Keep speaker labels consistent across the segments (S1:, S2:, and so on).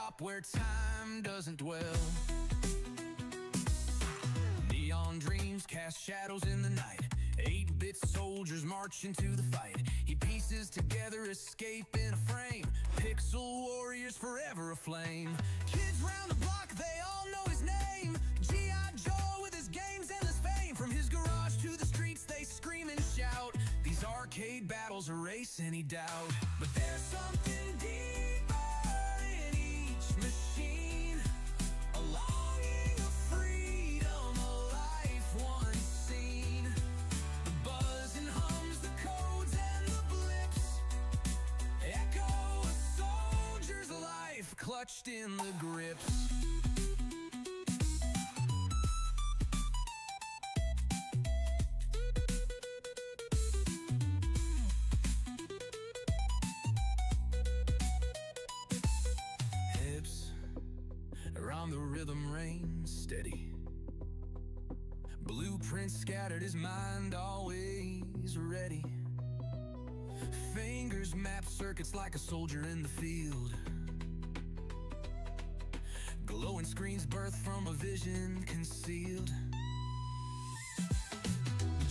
S1: workshop where time doesn't dwell. Neon dreams cast shadows in the night. 8-bit soldiers march into the fight. He pieces together escape in a frame. Pixel warriors forever aflame. Kids round the block, they all know his name. G.I. Joe with his games endless fame. From his garage to the streets, they scream and shout. These arcade battles erase any doubt. But there's something deeper in each machine. A longing of freedom, a life once seen. The buzz and hums, the codes and the blips echo a soldier's life clutched in the grips. Around the rhythm reigns steady. Blueprints scattered, his mind always ready. Fingers map circuits like a soldier in the field. Glowing screens birthed from a vision concealed.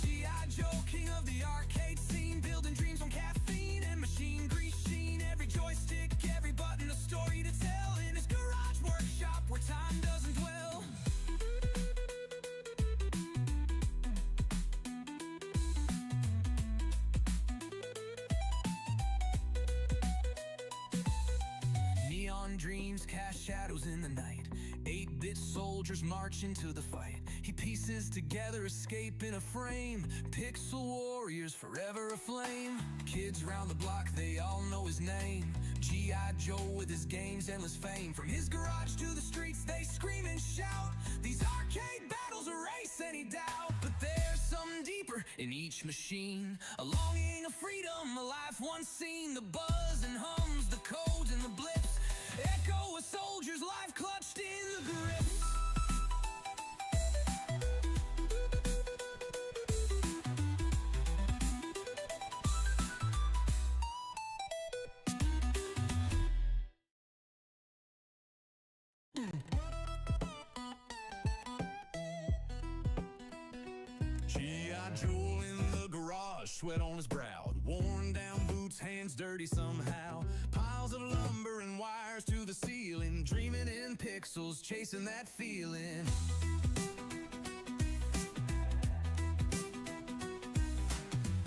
S1: G.I. Joe, king of the arcade scene, building dreams on caffeine and machine grease sheen. Every joystick, every button, a story to tell. In his garage workshop where time doesn't dwell. Neon dreams cast shadows in the night. 8-bit soldiers march into the fight. He pieces together escape in a frame. Pixel warriors forever aflame. Kids round the block, they all know his name. G.I. Joe with his games endless fame. From his garage to the streets, they scream and shout. These arcade battles erase any doubt. But there's something deeper in each machine. A longing of freedom, a life once seen. The buzz and hums, the codes and the blips echo a soldier's life clutched in the grips. G.I. Joe in the garage, sweat on his brow. Worn down boots, hands dirty somehow. Piles of lumber and wires to the ceiling. Dreaming in pixels, chasing that feeling.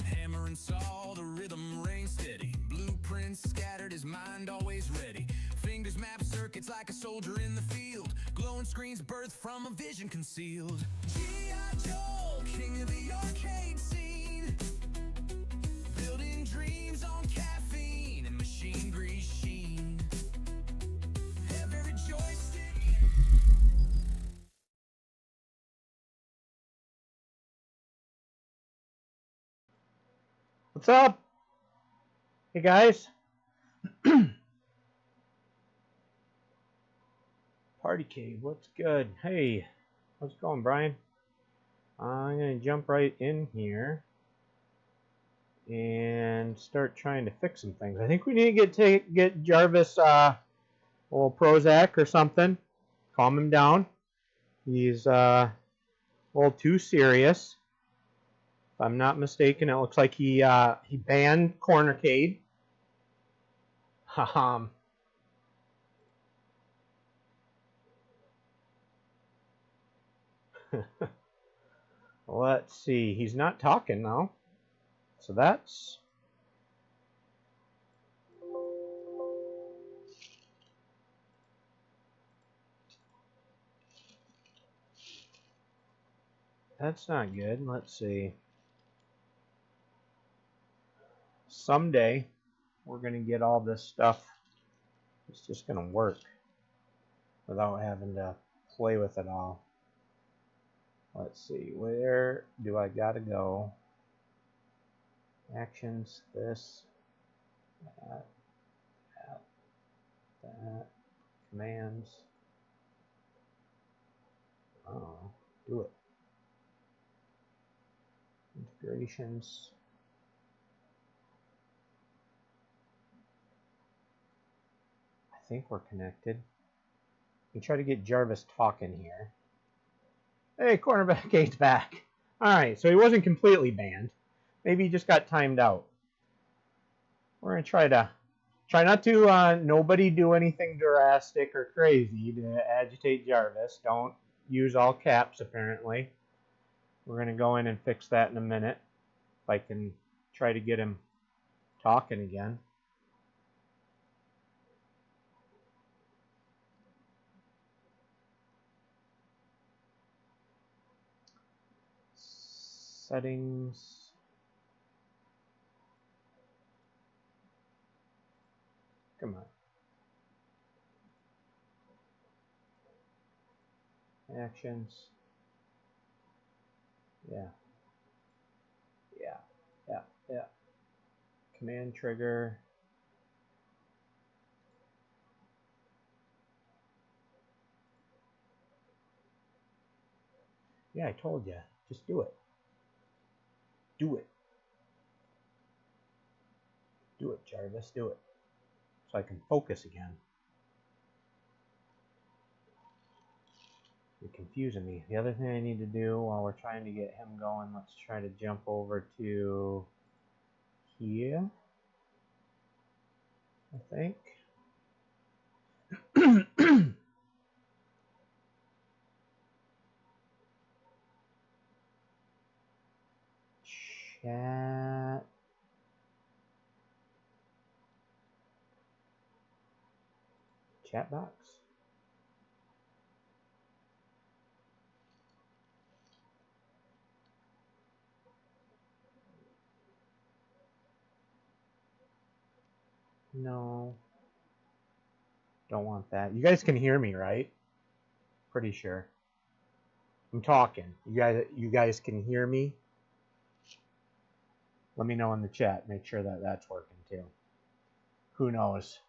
S1: Hammer and saw, the rhythm rain steady. Blueprints scattered, his mind always ready. Fingers map circuits like a soldier in the field. Glowing screens birthed from a vision concealed. G.I. Joe, king of the arcade scene. Building dreams on caffeine and machine grease sheen. Every joystick.
S2: What's up? Hey guys. PartyCade, what's good? Hey, how's it going, Brian? I'm gonna jump right in here and start trying to fix some things. I think we need to get Jarvis a little Prozac or something. Calm him down. He's a little too serious. If I'm not mistaken, it looks like he banned ControlDeck. Let's see. He's not talking now. So that's... that's not good. Let's see. Someday, we're going to get all this stuff. It's just going to work without having to play with it all. Let's see, where do I gotta go? Actions, this, that, commands. Oh, do it. Integrations. I think we're connected. We try to get Jarvis talking here. Hey, cornerback Kate's back. All right, so he wasn't completely banned. Maybe he just got timed out. We're gonna try not to nobody do anything drastic or crazy to agitate Jarvis. Don't use all caps apparently. We're gonna go in and fix that in a minute. If I can try to get him talking again. Settings. Come on. Actions. Yeah. Command trigger. Yeah, I told you. Just do it. Do it. Do it, Jarvis. Do it. So I can focus again. You're confusing me. The other thing I need to do while we're trying to get him going, let's try to jump over to here, I think. Chat. Chat box. No. Don't want that. You guys can hear me, right? Pretty sure. I'm talking. You guys can hear me? Let me know in the chat. Make sure that that's working too. Who knows?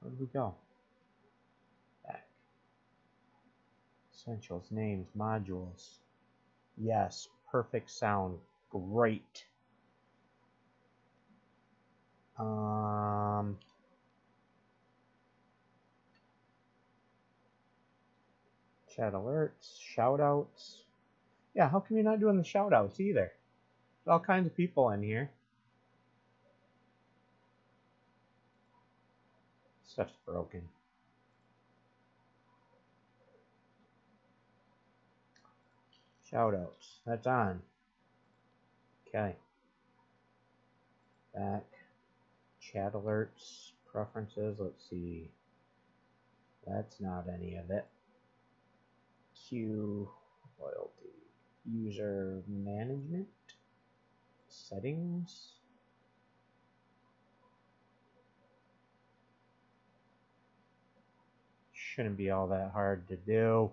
S2: Where did we go? Back. Essentials, names, modules. Yes, perfect sound. Great. Chat alerts, shoutouts. Yeah, how come you're not doing the shoutouts either? There's all kinds of people in here. Stuff's broken. Shoutouts. That's on. Okay. Back. Chat alerts. Preferences. Let's see. That's not any of it. Queue. Loyalty. User management. Settings. Shouldn't be all that hard to do.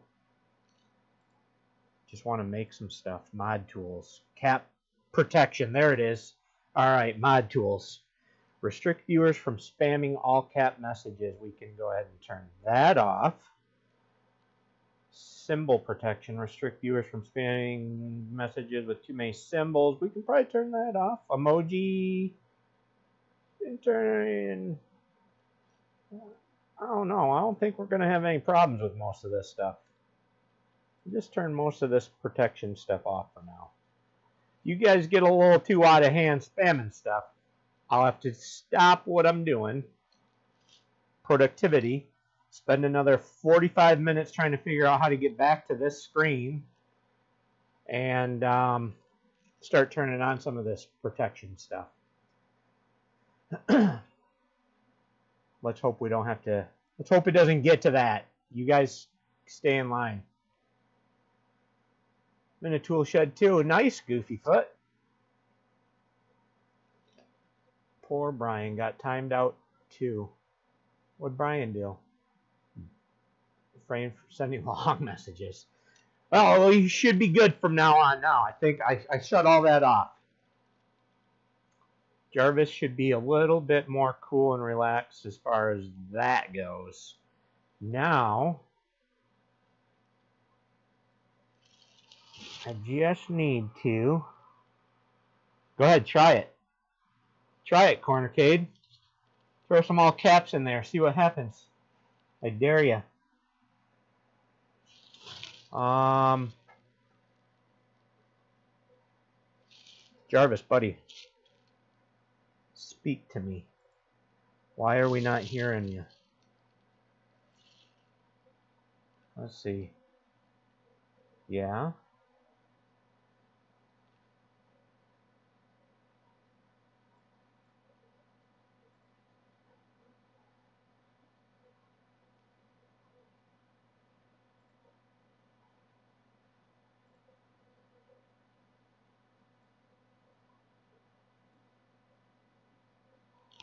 S2: Just want to make some stuff. Mod tools. Cap protection. There it is. All right, mod tools. Restrict viewers from spamming all cap messages. We can go ahead and turn that off. Symbol protection. Restrict viewers from spamming messages with too many symbols. We can probably turn that off. Emoji. Turn. I don't know. I don't think we're going to have any problems with most of this stuff. Just turn most of this protection stuff off for now. You guys get a little too out of hand spamming stuff, I'll have to stop what I'm doing. Productivity. Spend another 45 minutes trying to figure out how to get back to this screen. And start turning on some of this protection stuff. Let's hope we don't have to. Let's hope it doesn't get to that. You guys stay in line. I'm in a tool shed too. Nice, Goofy Foot. Poor Brian got timed out too. What'd Brian do? Refrain from sending long messages. Well, you should be good from now on now. I think I shut all that off. Jarvis should be a little bit more cool and relaxed as far as that goes. Now, I just need to. Go ahead, try it. Try it, ControlDeck. Throw some all caps in there. See what happens. I dare ya. Jarvis, buddy. Speak to me. Why are we not hearing you? Let's see. Yeah?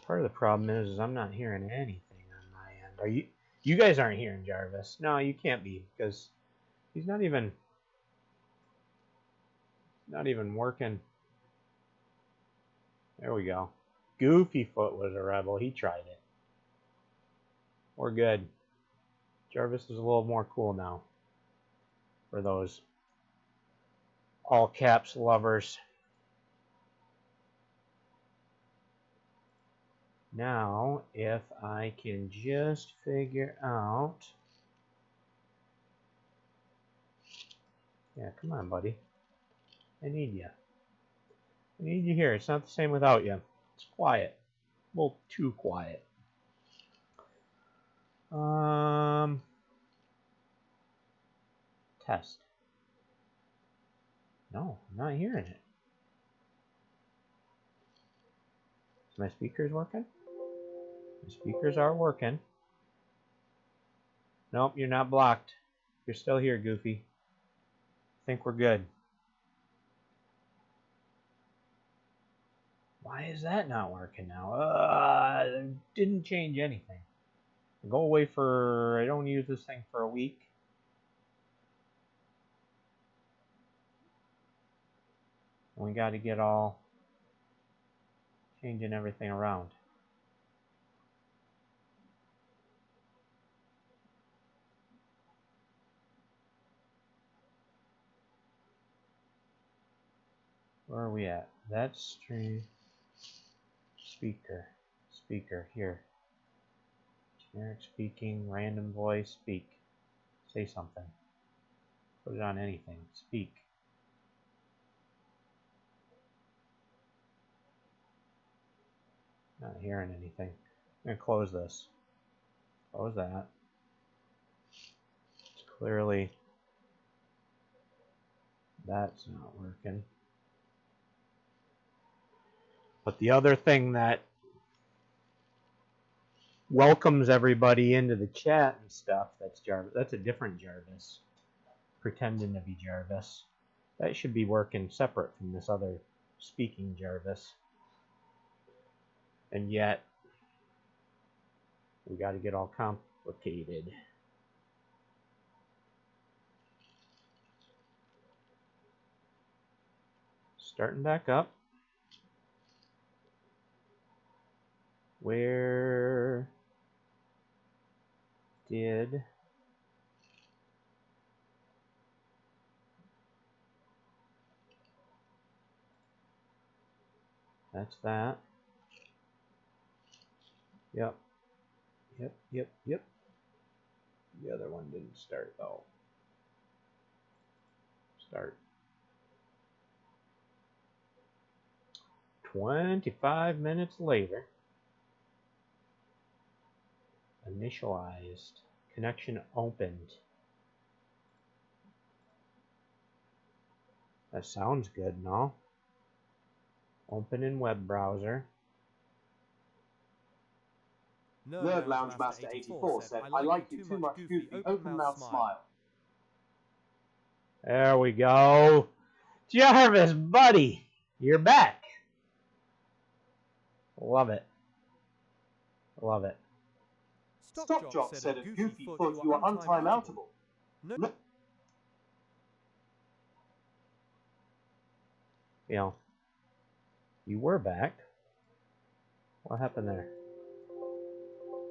S2: Part of the problem is I'm not hearing anything on my end. Are you? You guys aren't hearing Jarvis. No, you can't be, because he's not even working. There we go. Goofy Foot was a rebel. He tried it. We're good. Jarvis is a little more cool now. For those all caps lovers. Now, if I can just figure out... Yeah, come on, buddy. I need you. I need you here. It's not the same without you. It's quiet. A little too quiet. Test. No, I'm not hearing it. Is my speakers working? The speakers are working. Nope, you're not blocked. You're still here, Goofy. I think we're good. Why is that not working now? Didn't change anything. Go away for... I don't use this thing for a week. We got to get all... changing everything around. Where are we at? That's stream. Speaker, here. Generic speaking, random voice, speak. Say something. Put it on anything. Speak. Not hearing anything. I'm going to close this. Close that. It's clearly... that's not working. But the other thing that welcomes everybody into the chat and stuff, that's Jarvis. That's a different Jarvis. Pretending to be Jarvis. That should be working separate from this other speaking Jarvis. And yet, we got to get all complicated. Starting back up. Where did that's that. Yep. The other one didn't start though. Start. 25 minutes later. Initialized. Connection opened. That sounds good, no? Open in web browser.
S3: Nerd Lounge Master 84 said, I like you too much, Goofy. Open mouth smile.
S2: There we go. Jarvis, buddy, you're back. Love it. Love it.
S3: Stockjock said of Goofy Foot you are untimeoutable. No.
S2: You know, you were back. What happened there?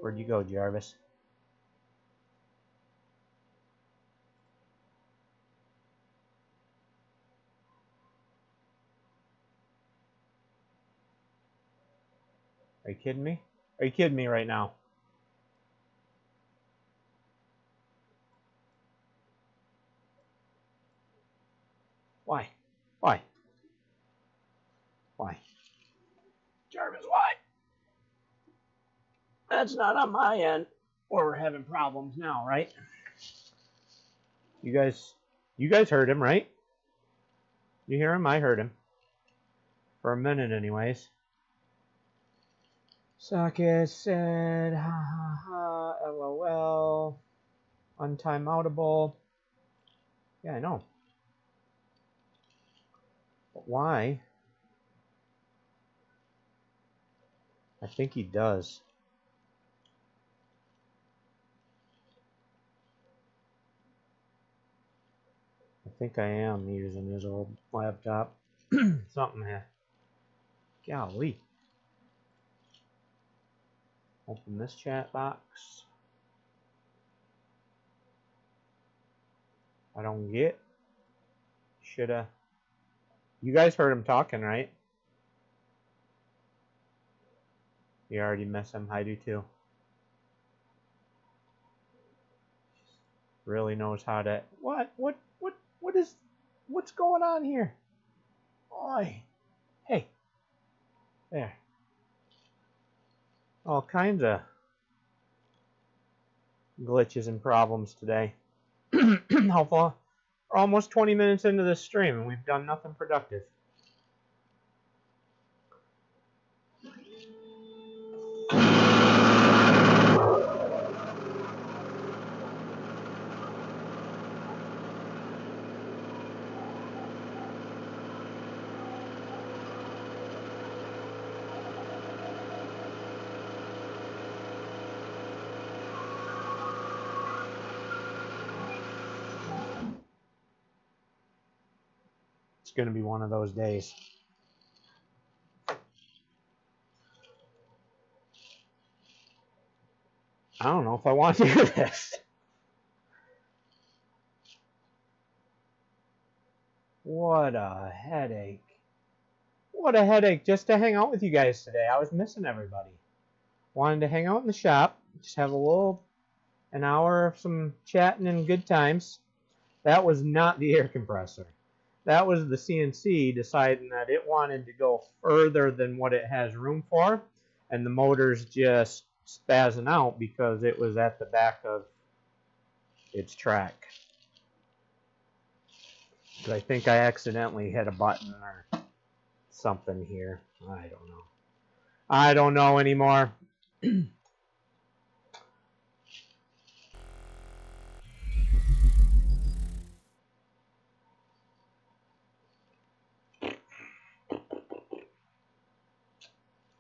S2: Where'd you go, Jarvis? kidding me? Are you kidding me right now? Why? Why? Why? Jarvis, why? That's not on my end. Or we're having problems now, right? You guys heard him, right? You hear him? I heard him. For a minute, anyways. Socket said, ha ha ha, lol. Untimeoutable. Yeah, I know. But why? I think he does. I think I am using his old laptop. Something here. Golly. Open this chat box. I don't get. Shoulda. You guys heard him talking, right? You already miss him. I do too. Really knows how to. What's going on here? Oi. Hey. There. All kinds of glitches and problems today. How far? We're almost 20 minutes into this stream and we've done nothing productive. It's going to be one of those days. I don't know if I want to do this. What a headache. What a headache just to hang out with you guys today. I was missing everybody. Wanted to hang out in the shop. Just have an hour of some chatting and good times. That was not the air compressor. That was the CNC deciding that it wanted to go further than what it has room for, and the motor's just spazzing out because it was at the back of its track. I think I accidentally hit a button or something here. I don't know. I don't know anymore.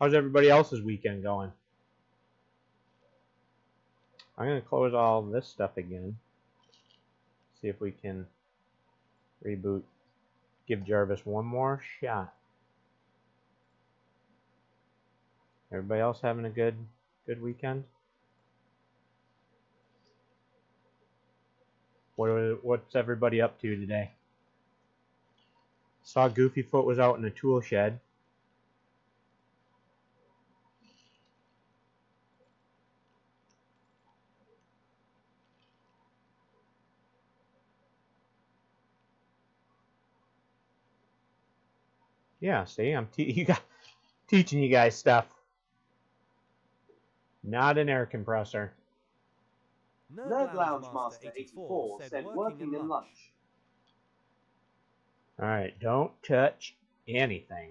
S2: How's everybody else's weekend going? I'm going to close all this stuff again. See if we can reboot. Give Jarvis one more shot. Everybody else having a good weekend? What's everybody up to today? Saw Goofyfoot was out in a tool shed. Yeah, see, I'm teaching you guys stuff. Not an air compressor.
S3: Nerd Lounge Master 84 said working in lunch.
S2: Alright, don't touch anything.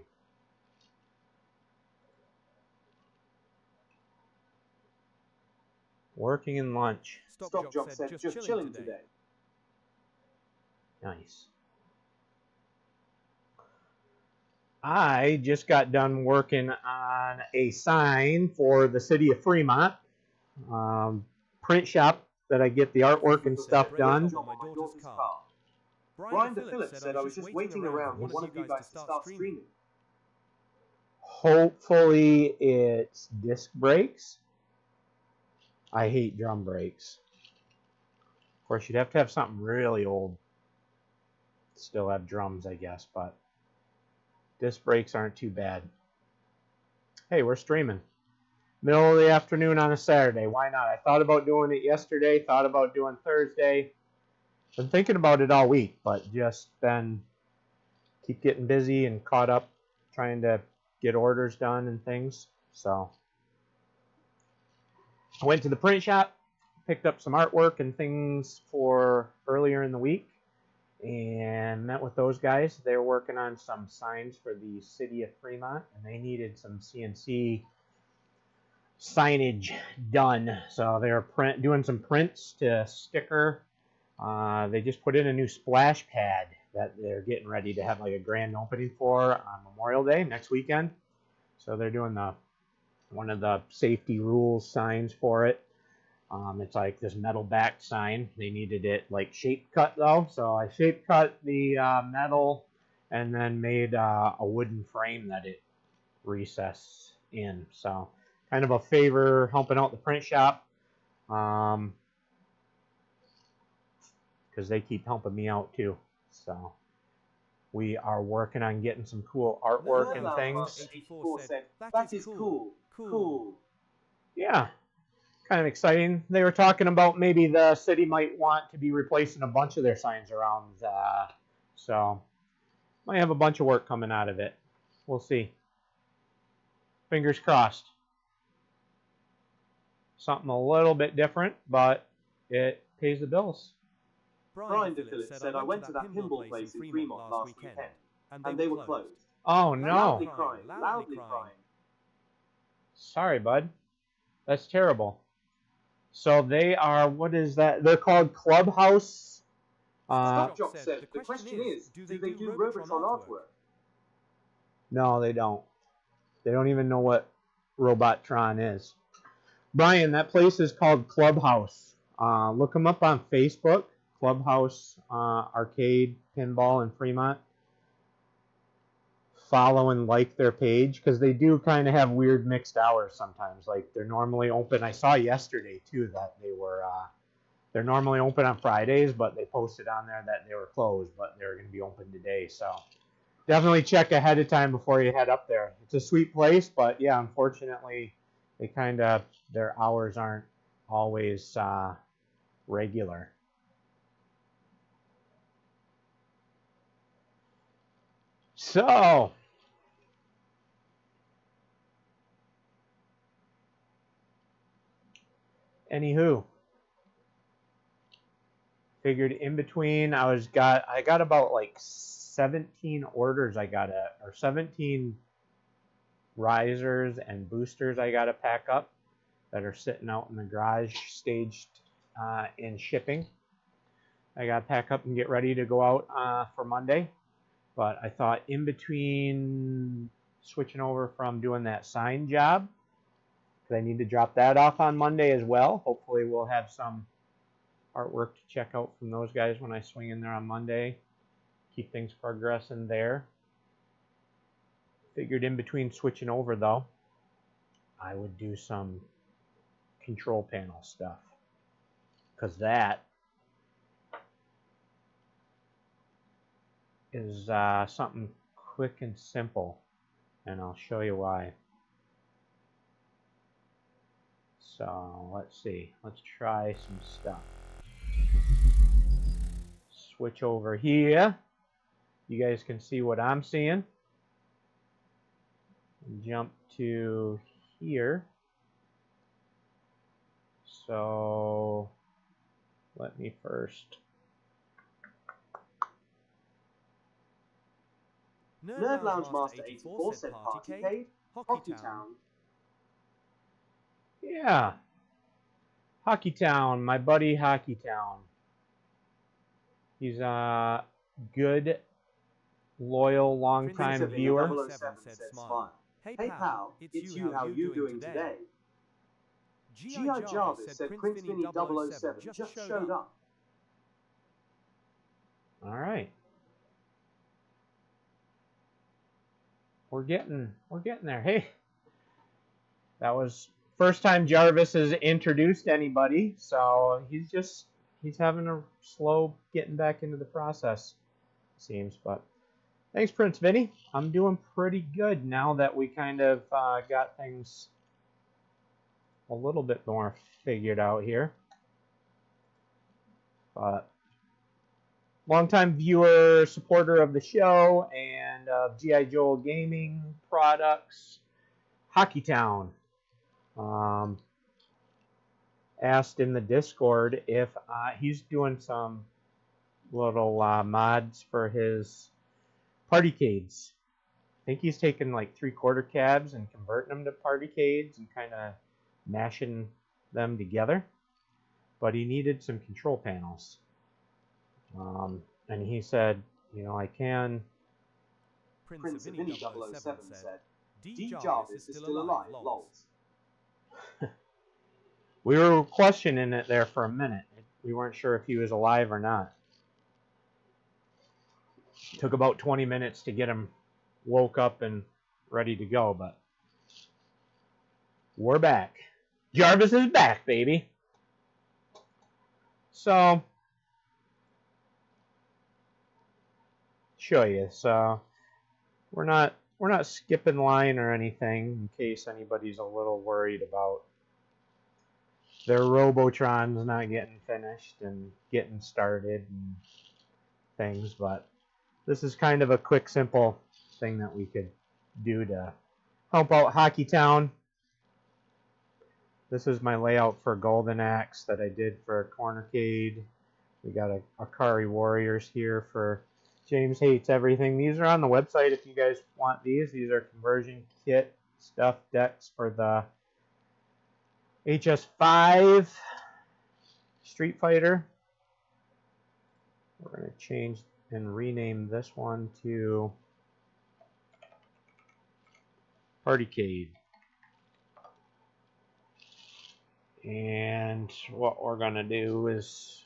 S2: Working in lunch.
S3: Stock Jock said just chilling today.
S2: Nice. I just got done working on a sign for the city of Fremont. Print shop that I get the artwork and stuff done.
S3: Brian DePhillips said I was just waiting around for one of you guys to start streaming.
S2: Hopefully it's disc brakes. I hate drum brakes. Of course, you'd have to have something really old. Still have drums, I guess, but disc brakes aren't too bad. Hey, we're streaming. middle of the afternoon on a Saturday. Why not? I thought about doing it yesterday, thought about doing Thursday. Been thinking about it all week, but just been keep getting busy and caught up trying to get orders done and things. So I went to the print shop, picked up some artwork and things for earlier in the week, and met with those guys. They were working on some signs for the city of Fremont, and they needed some CNC signage done. So they were doing some prints to sticker. They just put in a new splash pad that they're getting ready to have like a grand opening for on Memorial Day next weekend. So they're doing one of the safety rules signs for it. It's like this metal backed sign. They needed it like shape cut though, so I shape cut the metal and then made a wooden frame that it recessed in. So kind of a favor helping out the print shop, because they keep helping me out too. So we are working on getting some cool artwork and things.
S3: That is cool. Cool.
S2: Yeah, kind of exciting. They were talking about maybe the city might want to be replacing a bunch of their signs around, so might have a bunch of work coming out of it. We'll see. Fingers crossed. Something a little bit different, but it pays the bills.
S3: Brian DePhillips said, I went to that pinball place in Fremont last weekend, and they were closed.
S2: Oh, no.
S3: Loudly crying, loudly crying.
S2: Sorry, bud. That's terrible. So they are, what is that? They're called Clubhouse.
S3: Jock said, the question is, do they do Robotron artwork?
S2: No, they don't. They don't even know what Robotron is. Brian, that place is called Clubhouse. Look them up on Facebook. Clubhouse Arcade Pinball in Fremont. Follow and like their page, because they do kind of have weird mixed hours sometimes. Like they're normally open. I saw yesterday too that they're normally open on Fridays, but they posted on there that they were closed, but they're going to be open today. So definitely check ahead of time before you head up there. It's a sweet place, but yeah, unfortunately, their hours aren't always regular. So, anywho, figured in between I got about like 17 orders or 17 risers and boosters I got to pack up that are sitting out in the garage staged in shipping. I got to pack up and get ready to go out for Monday. But I thought in between switching over from doing that sign job, because I need to drop that off on Monday as well. Hopefully we'll have some artwork to check out from those guys when I swing in there on Monday. Keep things progressing there. Figured in between switching over though, I would do some control panel stuff, because that is something quick and simple, and I'll show you why. So let's see, let's try some stuff. Switch over here. You guys can see what I'm seeing. Jump to here. So let me first.
S3: Nerd Lounge Master 84 said PartyCade, HockeyTown.
S2: Yeah. HockeyTown, my buddy HockeyTown. He's a good, loyal, long-time viewer.
S3: 007 said smile. Hey pal, it's you, how you doing today? G.I. Jarvis said Prince Vinny 007 just showed up.
S2: All right. We're getting there. Hey, that was first time Jarvis has introduced anybody, so he's having a slow getting back into the process, it seems. But thanks, Prince Vinny. I'm doing pretty good now that we kind of got things a little bit more figured out here. But longtime viewer, supporter of the show, and of G.I. Joe gaming products, HockeyTown, asked in the Discord if he's doing some little mods for his PartyCades. I think he's taking like 3/4 cabs and converting them to PartyCades and kind of mashing them together. But he needed some control panels. And he said, you know, I can.
S3: Prince of Vinny 007 said, D. Jarvis is still alive, lols.
S2: We were questioning it there for a minute. We weren't sure if he was alive or not. It took about 20 minutes to get him woke up and ready to go, but we're back. Jarvis is back, baby. So, show you. So, we're not skipping line or anything in case anybody's a little worried about their Robotrons not getting finished and getting started and things, but this is kind of a quick, simple thing that we could do to help out HockeyTown. This is my layout for Golden Axe that I did for ControlDeck. We got a Akari Warriors here for James Hates Everything. These are on the website if you guys want these. These are conversion kit stuff decks for the HS5 Street Fighter. We're going to change and rename this one to PartyCade. And what we're going to do is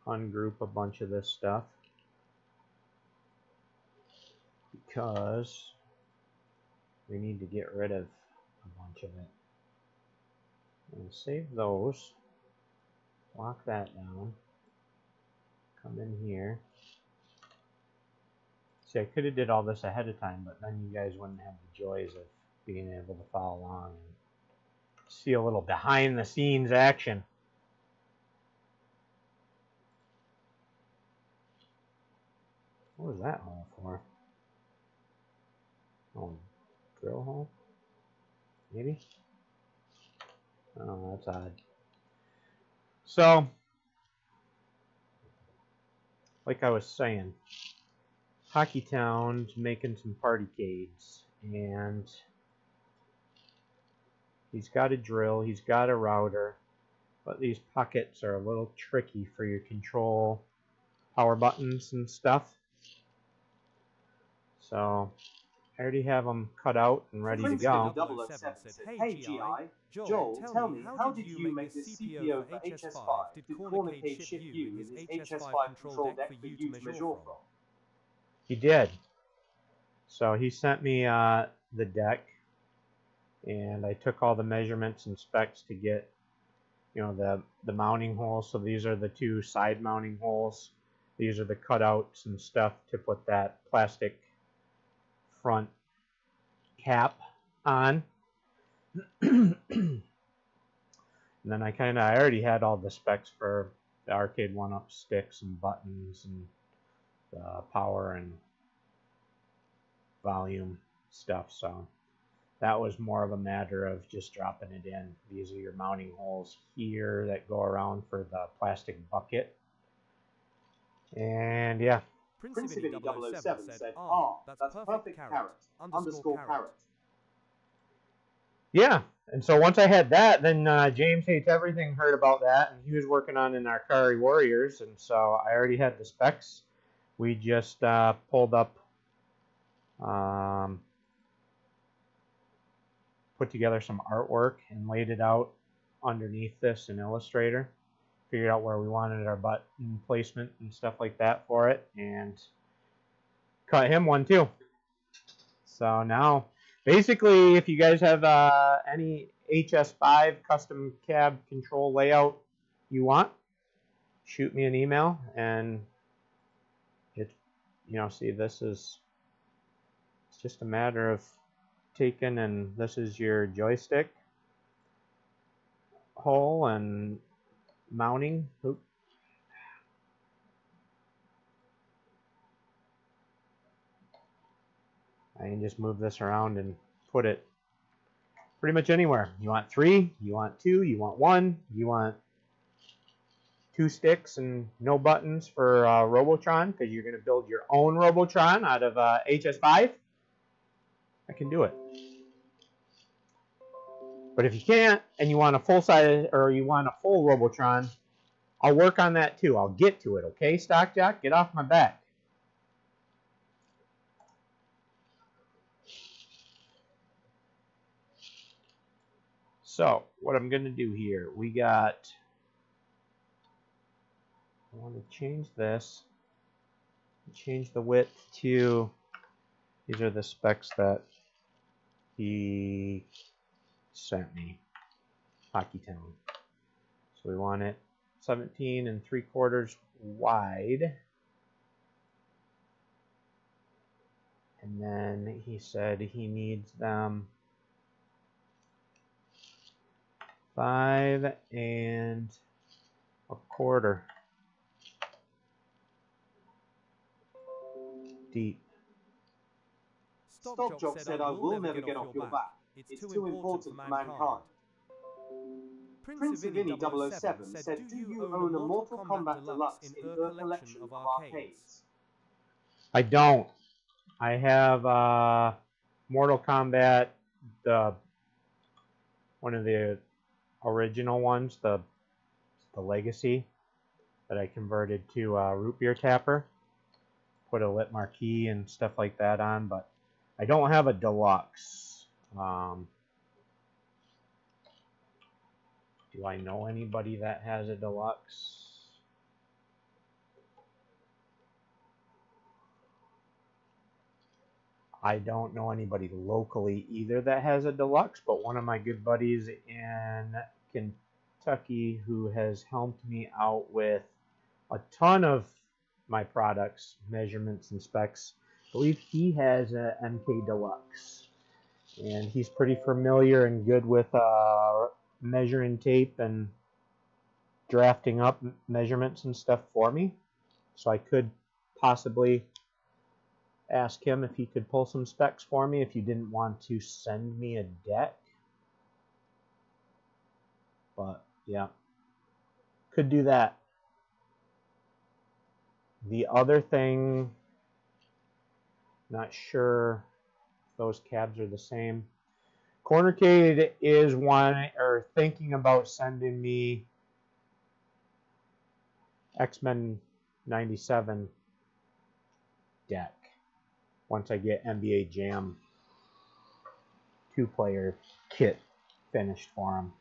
S2: ungroup a bunch of this stuff because we need to get rid of a bunch of it. And save those, lock that down, come in here. See, I could have did all this ahead of time, but then you guys wouldn't have the joys of being able to follow along and see a little behind the scenes action. What was that hole for? Oh, drill hole? Maybe? Oh, that's odd. So, like I was saying, HockeyTown's making some PartyCades, and he's got a drill, he's got a router, but these pockets are a little tricky for your control power buttons and stuff. So, I already have them cut out and ready to go.
S3: Prince said, hey G.I. Joel, tell me, how did you make the CPO for HS5? Did ControlDeck ship you with his HS5 ControlDeck for you to measure from?
S2: He did. So he sent me the deck, and I took all the measurements and specs to get, you know, the mounting holes. So these are the two side mounting holes. These are the cutouts and stuff to put that plastic front cap on. And then I already had all the specs for the arcade 1-up sticks and buttons and the power and volume stuff, so that was more of a matter of just dropping it in. These are your mounting holes here that go around for the plastic bucket. And yeah.
S3: Prince of Vinny 007 said, that's perfect carrot, underscore carrot.
S2: Yeah, and so once I had that, then James Hates Everything heard about that, and he was working on an Akari Warriors, and so I already had the specs. We just pulled up, put together some artwork and laid it out underneath this in Illustrator. Figured out where we wanted our button placement and stuff like that for it, and cut him one too. So now, basically, if you guys have any HS5 custom cab control layout you want, shoot me an email, and it, you know, see, this is, it's just a matter of taking, and this is your joystick. hole and mounting. Oop. I can just move this around and put it pretty much anywhere. You want 3, you want 2, you want 1, you want 2 sticks and no buttons for Robotron because you're going to build your own Robotron out of HS5. I can do it. But if you can't and you want a full size or you want a full Robotron, I'll work on that too. I'll get to it, okay, Stock Jock? Get off my back. So, what I'm going to do here, we got, I want to change this, change the width to, these are the specs that he sent me, HockeyTown. So we want it 17 3/4 wide. And then he said he needs them 5 1/4 deep.
S3: Stock Jock said, I will never get off your back. It's too important for mankind. Prince Vinny 007 said, do you own a Mortal Kombat Deluxe in her collection of arcades?
S2: I don't. I have Mortal Kombat, one of the original ones, the Legacy, that I converted to root beer tapper. Put a lit marquee and stuff like that on, but I don't have a deluxe. Do I know anybody that has a deluxe? I don't know anybody locally either that has a deluxe, but one of my good buddies in Kentucky who has helped me out with a ton of my products, measurements and specs, I believe he has a MK Deluxe. And he's pretty familiar and good with measuring tape and drafting up measurements and stuff for me. So I could possibly ask him if he could pull some specs for me if you didn't want to send me a deck. But yeah, could do that. The other thing, not sure if those cabs are the same. ControlDeck is thinking about sending me X-Men 97 deck once I get NBA Jam 2-player kit finished for them.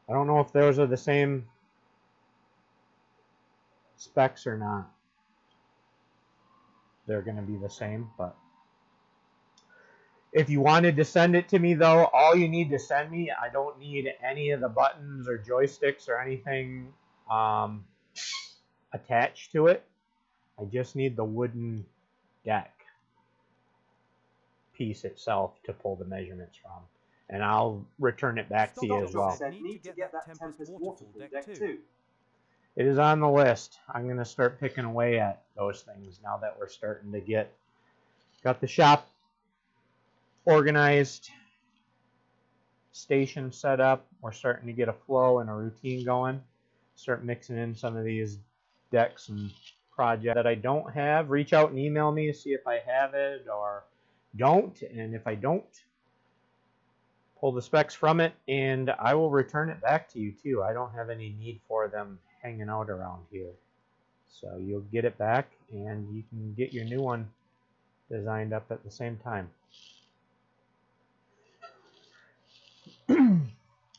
S2: I don't know if those are the same specs or not. They're going to be the same, but if you wanted to send it to me, though, all you need to send me, I don't need any of the buttons or joysticks or anything attached to it. I just need the wooden deck piece itself to pull the measurements from. And I'll return it back to you as well.
S3: Need to get that Tempest waterfall deck too.
S2: It is on the list. I'm going to start picking away at those things now that we're starting to got the shop organized, station set up. We're starting to get a flow and a routine going. Start mixing in some of these decks and projects that I don't have. Reach out and email me to see if I have it or don't. And if I don't, pull the specs from it and I will return it back to you too. I don't have any need for them hanging out around here. So you'll get it back and you can get your new one designed up at the same time.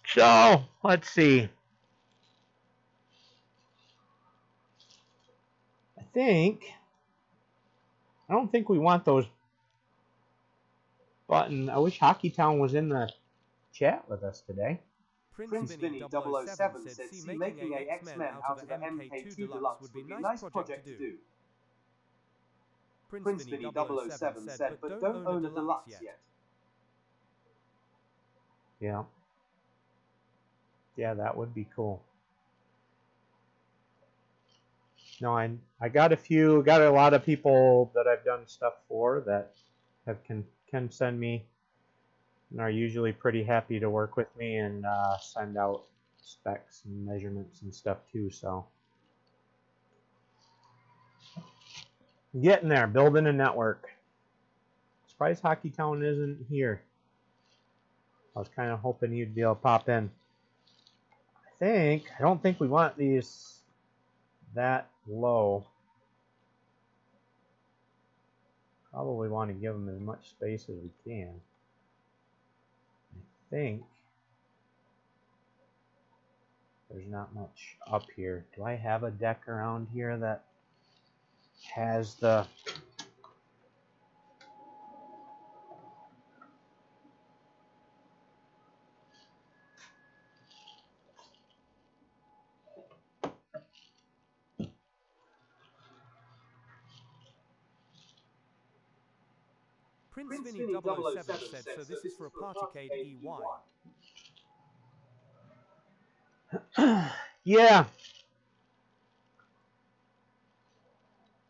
S2: So, let's see. I don't think we want those buttons. I wish HockeyTown was in the chat with us today.
S3: Prince Vinny 007 said, see, making a X-Men out of the MK2 Deluxe would be a nice project to do. Prince Vinny 007 said, but don't own a Deluxe yet.
S2: Yeah. Yeah, that would be cool. No, I got a lot of people that I've done stuff for that can send me and are usually pretty happy to work with me and send out specs and measurements and stuff too. So getting there, building a network. Surprised HockeyTown isn't here. I was kind of hoping you'd be able to pop in. I don't think we want these that low. Probably want to give them as much space as we can. I think there's not much up here. Do I have a deck around here that has the...
S3: Prince Vinny 007 said, so this is for a PartyCade EY.
S2: Yeah.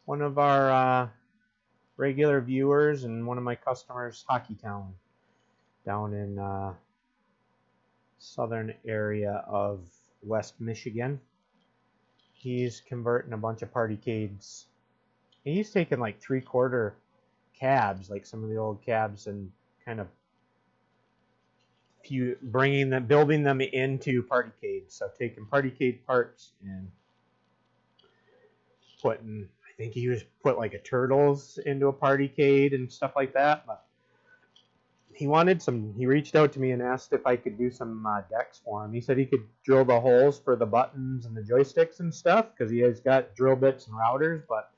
S2: One of our regular viewers and one of my customers, HockeyTown, down in southern area of West Michigan. He's converting a bunch of PartyCades. He's taking like 3/4 cabs, like some of the old cabs, and kind of building them into PartyCade. So taking PartyCade parts and putting, I think he put like a Turtles into a PartyCade and stuff like that. But he reached out to me and asked if I could do some decks for him. He said he could drill the holes for the buttons and the joysticks and stuff because he has got drill bits and routers. But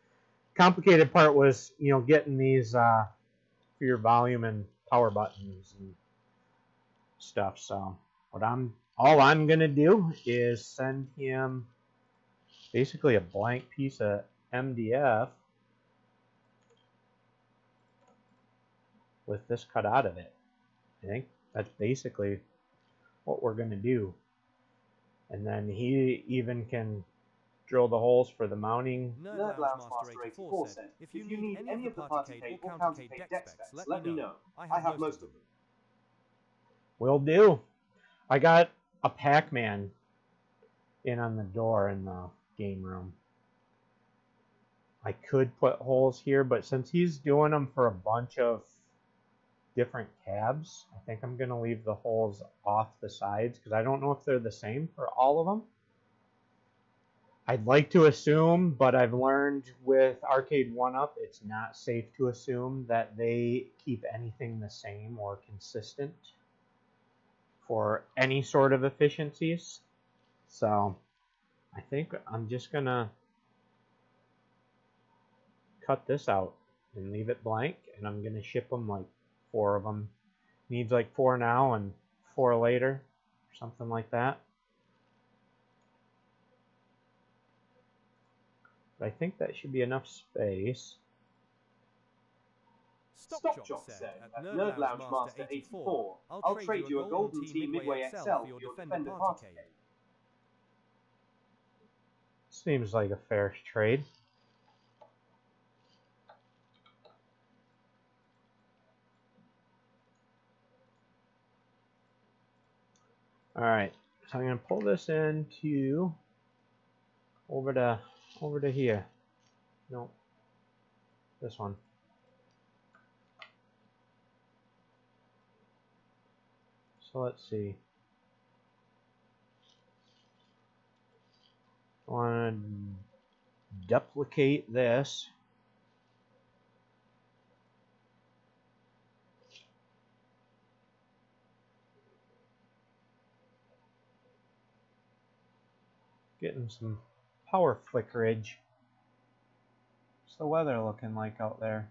S2: complicated part was, getting these for your volume and power buttons and stuff. So all I'm gonna do is send him basically a blank piece of MDF with this cut out of it. I think that's basically what we're gonna do. And then he even can drill the holes for the mounting.
S3: Nerd Lounge Master 84 said, if you need any of the PartyCade or ControlDeck deck specs, let me know. I have most of them.
S2: Will do. I got a Pac-Man in on the door in the game room. I could put holes here, but since he's doing them for a bunch of different cabs, I think I'm going to leave the holes off the sides because I don't know if they're the same for all of them. I'd like to assume, but I've learned with Arcade 1-Up, it's not safe to assume that they keep anything the same or consistent for any sort of efficiencies. So I think I'm just going to cut this out and leave it blank, and I'm going to ship them like 4 of them. Needs like 4 now and 4 later, or something like that. But I think that should be enough space.
S3: Stop Jock said at Nerd Lounge Master 84, I'll trade you a Golden Tee Midway XL for your Defender PartyCade.
S2: Seems like a fair trade. Alright, so I'm going to pull this into over to here. No, this one. So let's see. I want to duplicate this. Getting some power flickerage. What's the weather looking like out there?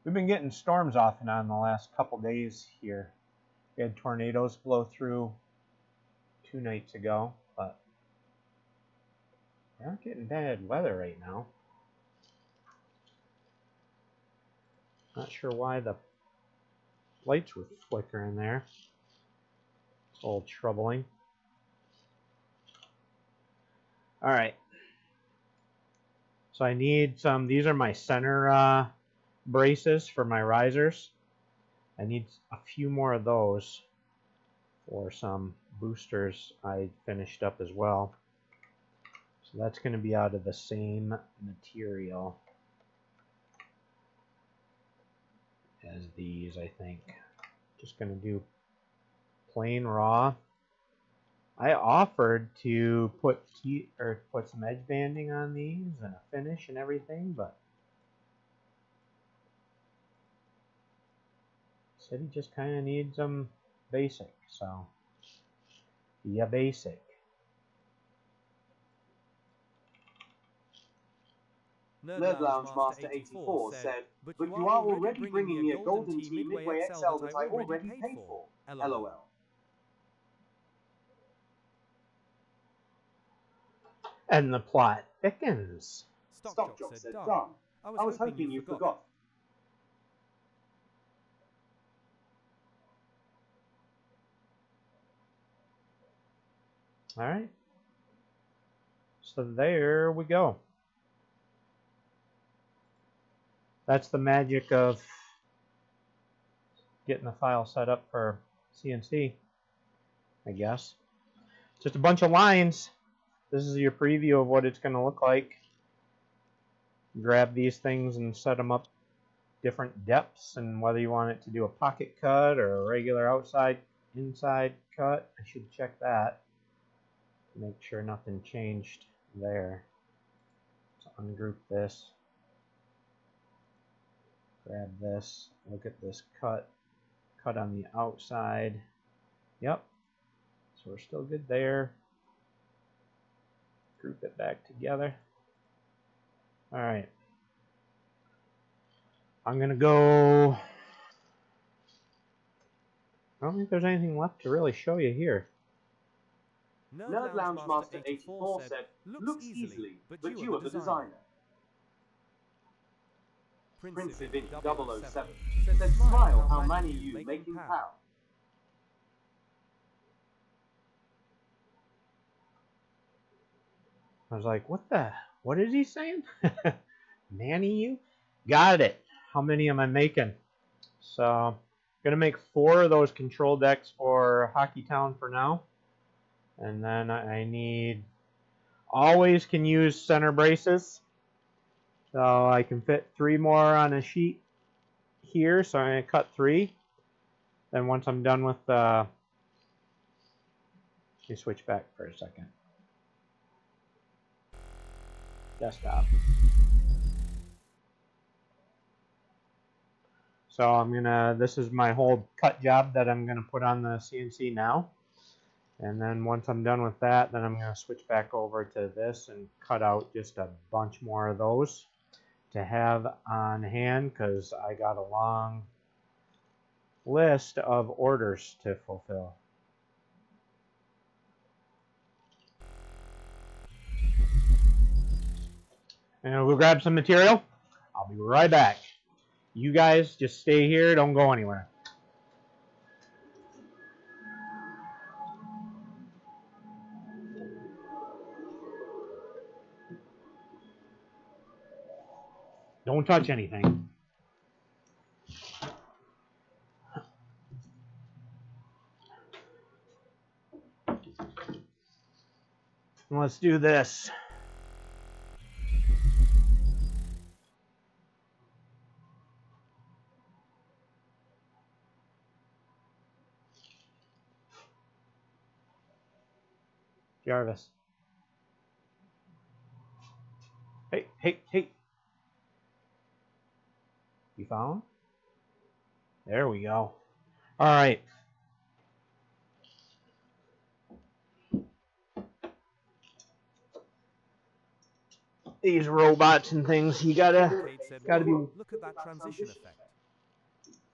S2: We've been getting storms off and on the last couple days here. We had tornadoes blow through 2 nights ago, but we aren't getting bad weather right now. Not sure why the lights were flickering there. It's a little troubling. Alright. So I need some, these are my center braces for my risers. I need a few more of those for some boosters I finished up as well. So that's going to be out of the same material as these, I think. Just going to do plain raw. I offered to put some edge banding on these and a finish and everything, but said he just kind of needs them basic, so yeah, basic.
S3: Nerd Lounge Master 84 said, but you are already bringing me a Golden Tee Midway XL that I already paid for. LOL.
S2: And the plot thickens.
S3: Stockjock said, darn, I was hoping you forgot.
S2: Alright. So there we go. That's the magic of getting the file set up for CNC, I guess. Just a bunch of lines. This is your preview of what it's going to look like. Grab these things and set them up different depths, and whether you want it to do a pocket cut or a regular outside inside cut. I should check that. Make sure nothing changed there. So ungroup this. Grab this. Look at this cut. Cut on the outside. Yep. So we're still good there. Group it back together. Alright. I'm going to go... I don't think there's anything left to really show you here.
S3: Nerd Lounge Master 84 said, looks easily, but you are the designer. Prince Vinny 007 said, smile how many you making power.
S2: I was like, what is he saying? Manny you? Got it. How many am I making? So, I'm going to make 4 of those control decks for HockeyTown for now. And then I need, always can use center braces. So I can fit 3 more on a sheet here. So I'm going to cut 3. Then once I'm done with let me switch back for a second. Desktop. So I'm gonna, this is my whole cut job that I'm gonna put on the CNC now. And then once I'm done with that, then I'm gonna switch back over to this and cut out just a bunch more of those to have on hand, because I got a long list of orders to fulfill. And we'll grab some material. I'll be right back. You guys just stay here, don't go anywhere. Don't touch anything. Let's do this. Jarvis. Hey, hey, hey. You found? There we go. All right. These robots and things, you gotta be.
S4: Look at that transition effect.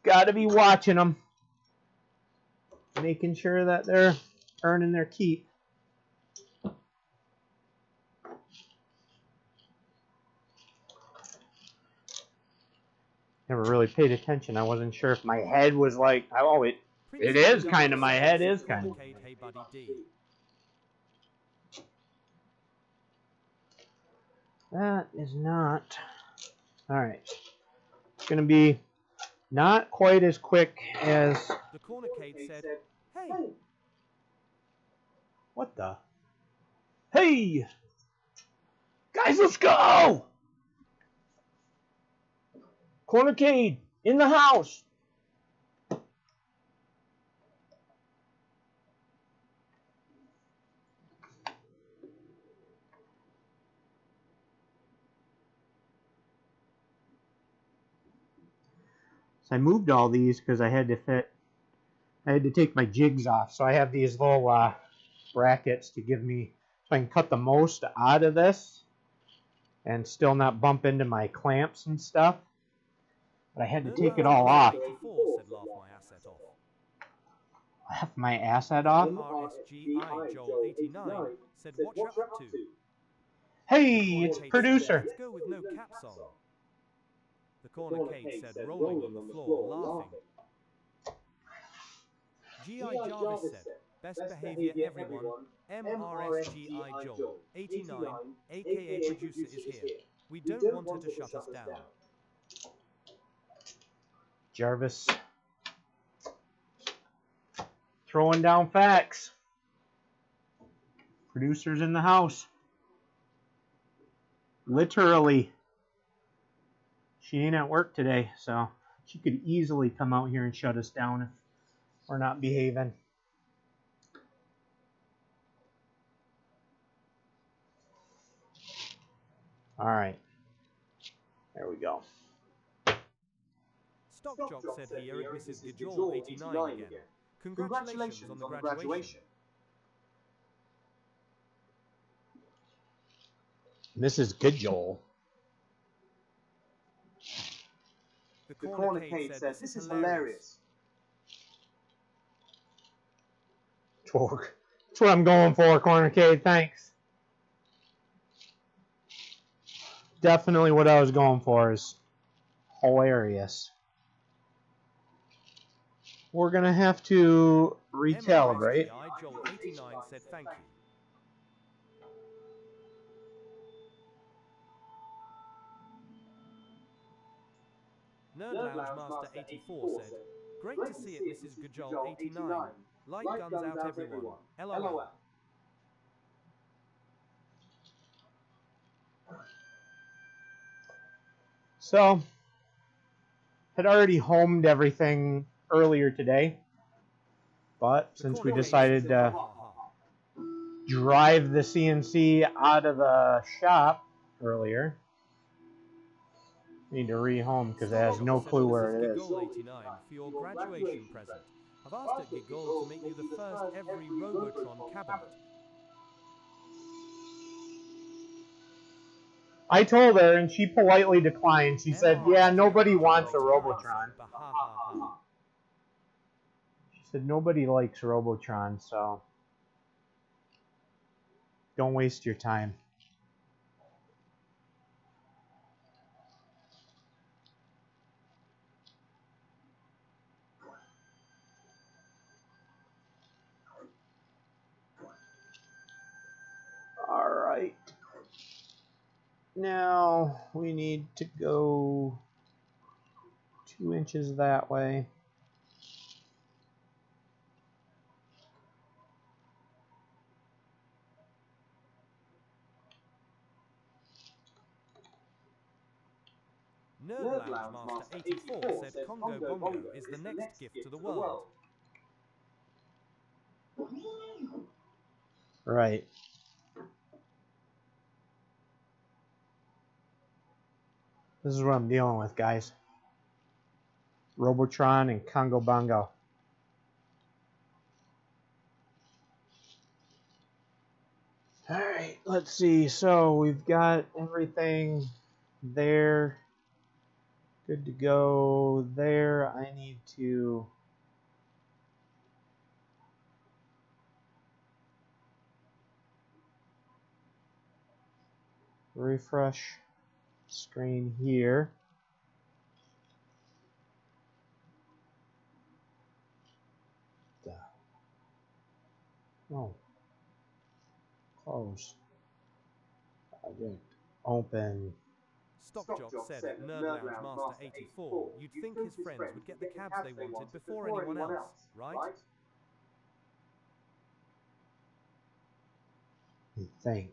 S2: Gotta be watching them, making sure that they're earning their keep. Never really paid attention. I wasn't sure if my head was like, It is kind of, my head is kind of.
S4: Hey Buddy D.
S2: That is not. Alright. It's going to be not quite as quick as.
S4: The ControlDeck said, hey.
S2: What the? Hey! Guys, let's go! ControlDeck in the house! So I moved all these because I had to take my jigs off. So I have these little brackets to give me, so I can cut the most out of this and still not bump into my clamps and stuff. But I had to take it all off. Laugh my asset off?
S4: Said, what you up to?
S2: Hey, it's producer.
S4: Let's go with no caps on. The ControlDeck said, rolling on the floor, laughing. G.I. Jarvis said, best behavior everyone, MRSGI Joel, 89, aka producer is here. We don't want her to shut us down.
S2: Jarvis throwing down facts. Producer's in the house. Literally. She ain't at work today, so she could easily come out here and shut us down if we're not behaving. All right. There we go.
S4: Stock Jock said here at Mrs. Gajol, 89 again. Congratulations on the graduation.
S2: Mrs. Gajol.
S3: The ControlDeck says, this is hilarious.
S2: That's what I'm going for, ControlDeck. Thanks. Definitely what I was going for is hilarious. We're going to have to recalibrate.
S4: Joel 89 said thank you. Nerd Lounge Master 84 said, great to see it, Mrs. Gajol 89. Light guns out everyone. LOL.
S2: So, had already homed everything earlier today, but since we decided to drive the CNC out of the shop earlier, need to rehome because it has no clue where it is.
S4: Gigol 89 for your graduation present. I've asked at Gigol to make you the first every Robotron cabinet.
S2: I told her and she politely declined. She said, yeah, nobody wants a Robotron. She said nobody likes Robotron, so don't waste your time. All right. Now we need to go 2 inches that way.
S4: Nerd Lounge Master 84 said Congo Bongo is the next gift to the world.
S2: Right. This is what I'm dealing with, guys. Robotron and Congo Bongo. Alright, let's see. So we've got everything there. Good to go there. I need to refresh screen here. Oh. Close. Project. Open.
S4: Stockjock said at Nerdlounge Master 84, you'd think his friends would get the cabs they wanted before anyone else, right?
S2: You think.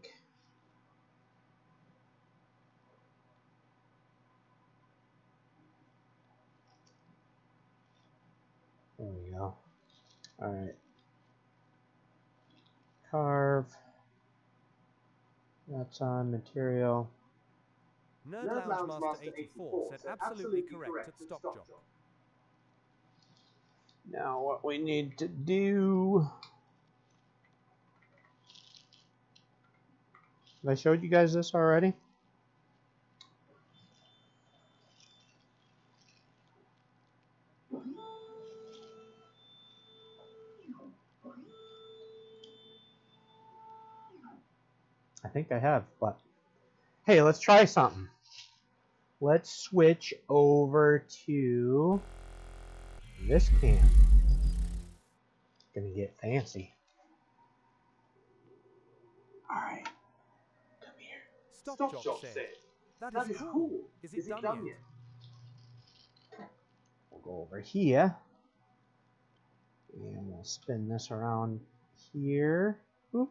S2: There we go. Alright. Carve. That's on material.
S4: Nerdlounge Master 84 said absolutely correct at Stockjock.
S2: Now what we need to do... Have I showed you guys this already? I think I have, but hey, let's try something. Let's switch over to this cam. Gonna get fancy. Alright. Come here.
S4: Stockjock said, that is cool. Is it done yet?
S2: We'll go over here. And we'll spin this around here. Oop.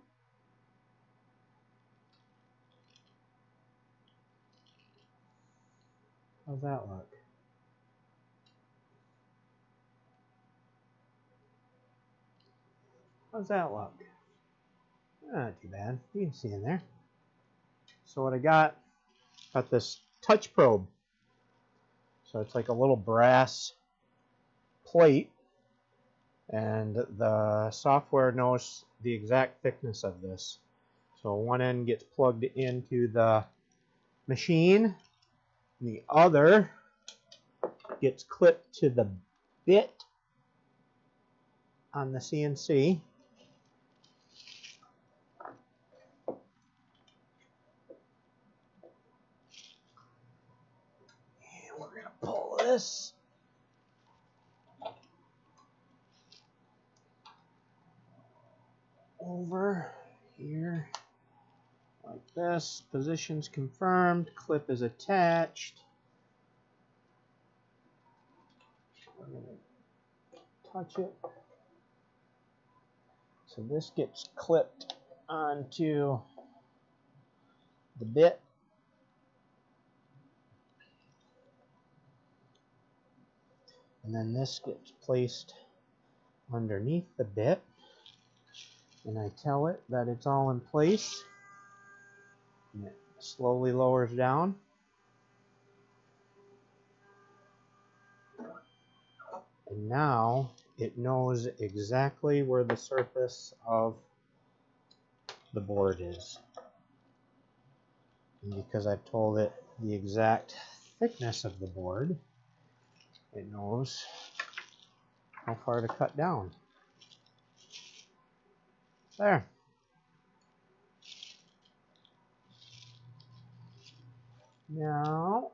S2: How's that look? How's that look? Not too bad. You can see in there. So what I got this touch probe. So it's like a little brass plate, and the software knows the exact thickness of this. So one end gets plugged into the machine, and the other gets clipped to the bit on the CNC. And we're going to pull this over here like this. Position's confirmed. Clip is attached. We're going to touch it. So this gets clipped onto the bit. And then this gets placed underneath the bit. And I tell it that it's all in place. And it slowly lowers down. And now it knows exactly where the surface of the board is. And because I've told it the exact thickness of the board, it knows how far to cut down. There. Now,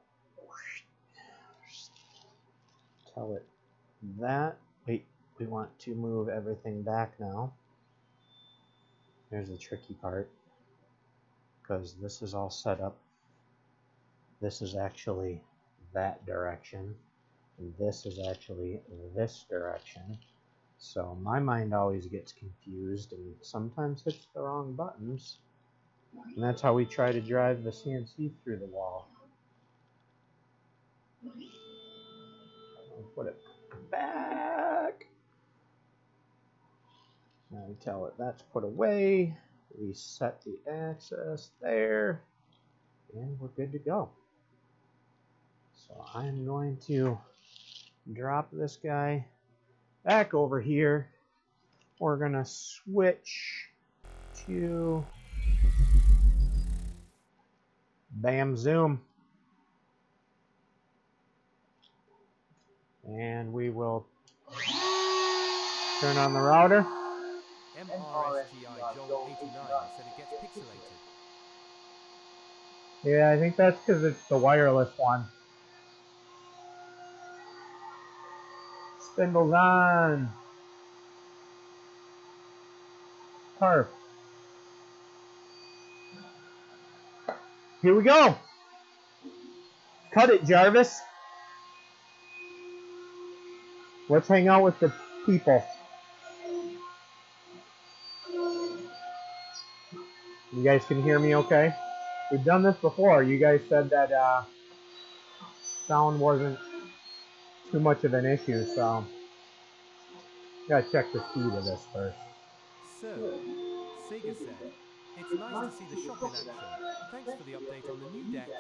S2: tell it that. Wait, we want to move everything back now. Here's the tricky part, because this is all set up. This is actually that direction, and this is actually this direction. So my mind always gets confused and sometimes hits the wrong buttons. And that's how we try to drive the CNC through the wall. I'll put it back. Now we tell it that's put away. We set the axis there. And we're good to go. So I'm going to drop this guy back over here. We're going to switch to bam zoom. And we will turn on the router.
S4: MRSGI Joel 89 said it gets pixelated.
S2: Yeah, I think that's because it's the wireless one. Spindles on. Carve. Here we go. Cut it, Jarvis. Let's hang out with the people. You guys can hear me okay? We've done this before. You guys said that sound wasn't too much of an issue, so gotta check the speed of this first.
S4: So, Sega said, it's nice to see the shop in action. Thanks for the update on the new decks.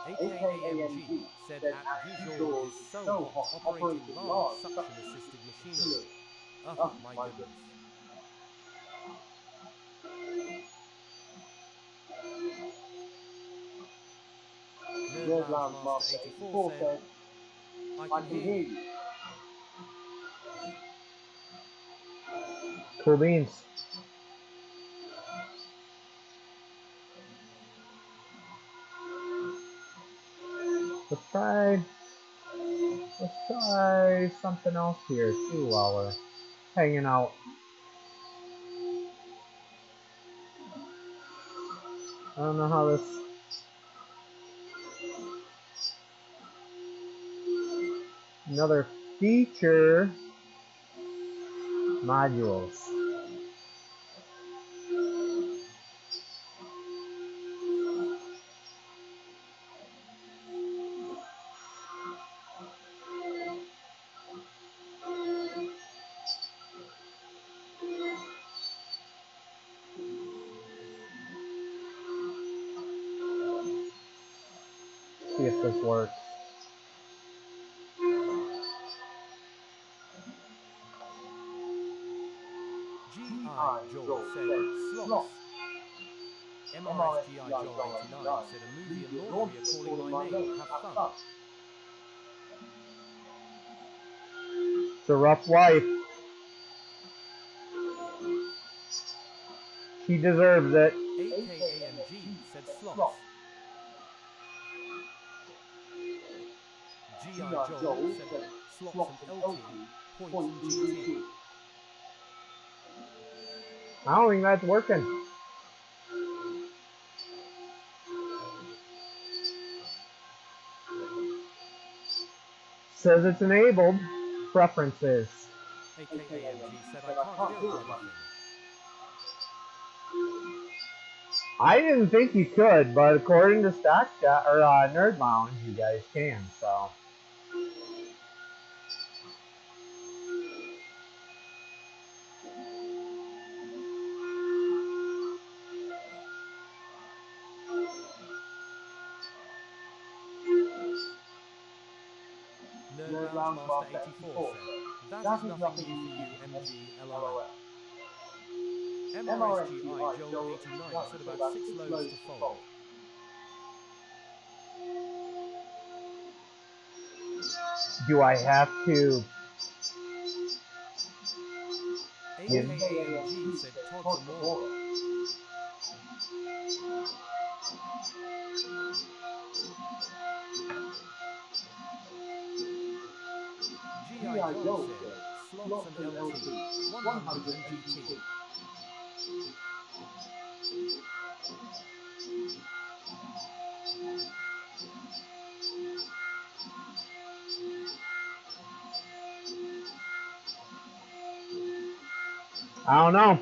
S4: AKAMG said at usual is so hot operating large suction-assisted machinery. Oh my goodness. Nerdland's Master 84 said, I can hear you.
S2: Cool beans. Let's try something else here too while we're hanging out. I don't know how this. Another feature modules. See if this works.
S4: G.I. Joel said, slots. MRSGI Joel 89 said a movie and laundry are calling my name. Have fun.
S2: It's a rough life. She deserves it.
S4: AKAMG said slots. G.I. Joel said slots and LT, points and GT.
S2: I don't think that's working. Says it's enabled. Preferences.
S4: AKAMG said I can't hear a bloody thing.
S2: I didn't think you could, but according to Nerd Lounge, you guys can. So.
S4: Nerdland's Master 84 said, that is nothing new for you, MG, LOL. MRSGI Joel 89 said about 6 loads to fold.
S2: Do I have to?
S4: AKAMG said Todd Zamora. G.I. Joe said, slots and LT, 100 and GT.
S2: I don't know.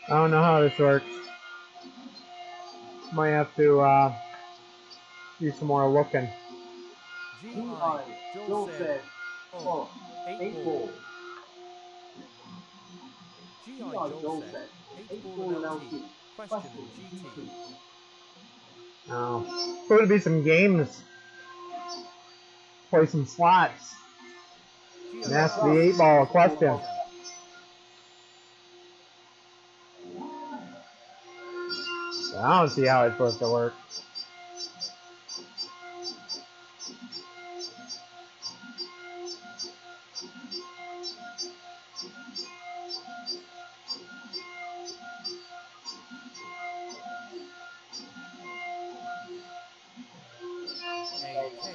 S2: I don't know how this works. Might have to do some more looking.
S4: G.I. Joel said, oh, 8 ball. G.I. Joel said, 8 ball and LT, question and GT.
S2: Oh, so it'll be some games. Play some slots. And ask the 8-ball a question. I don't see how it's supposed to work.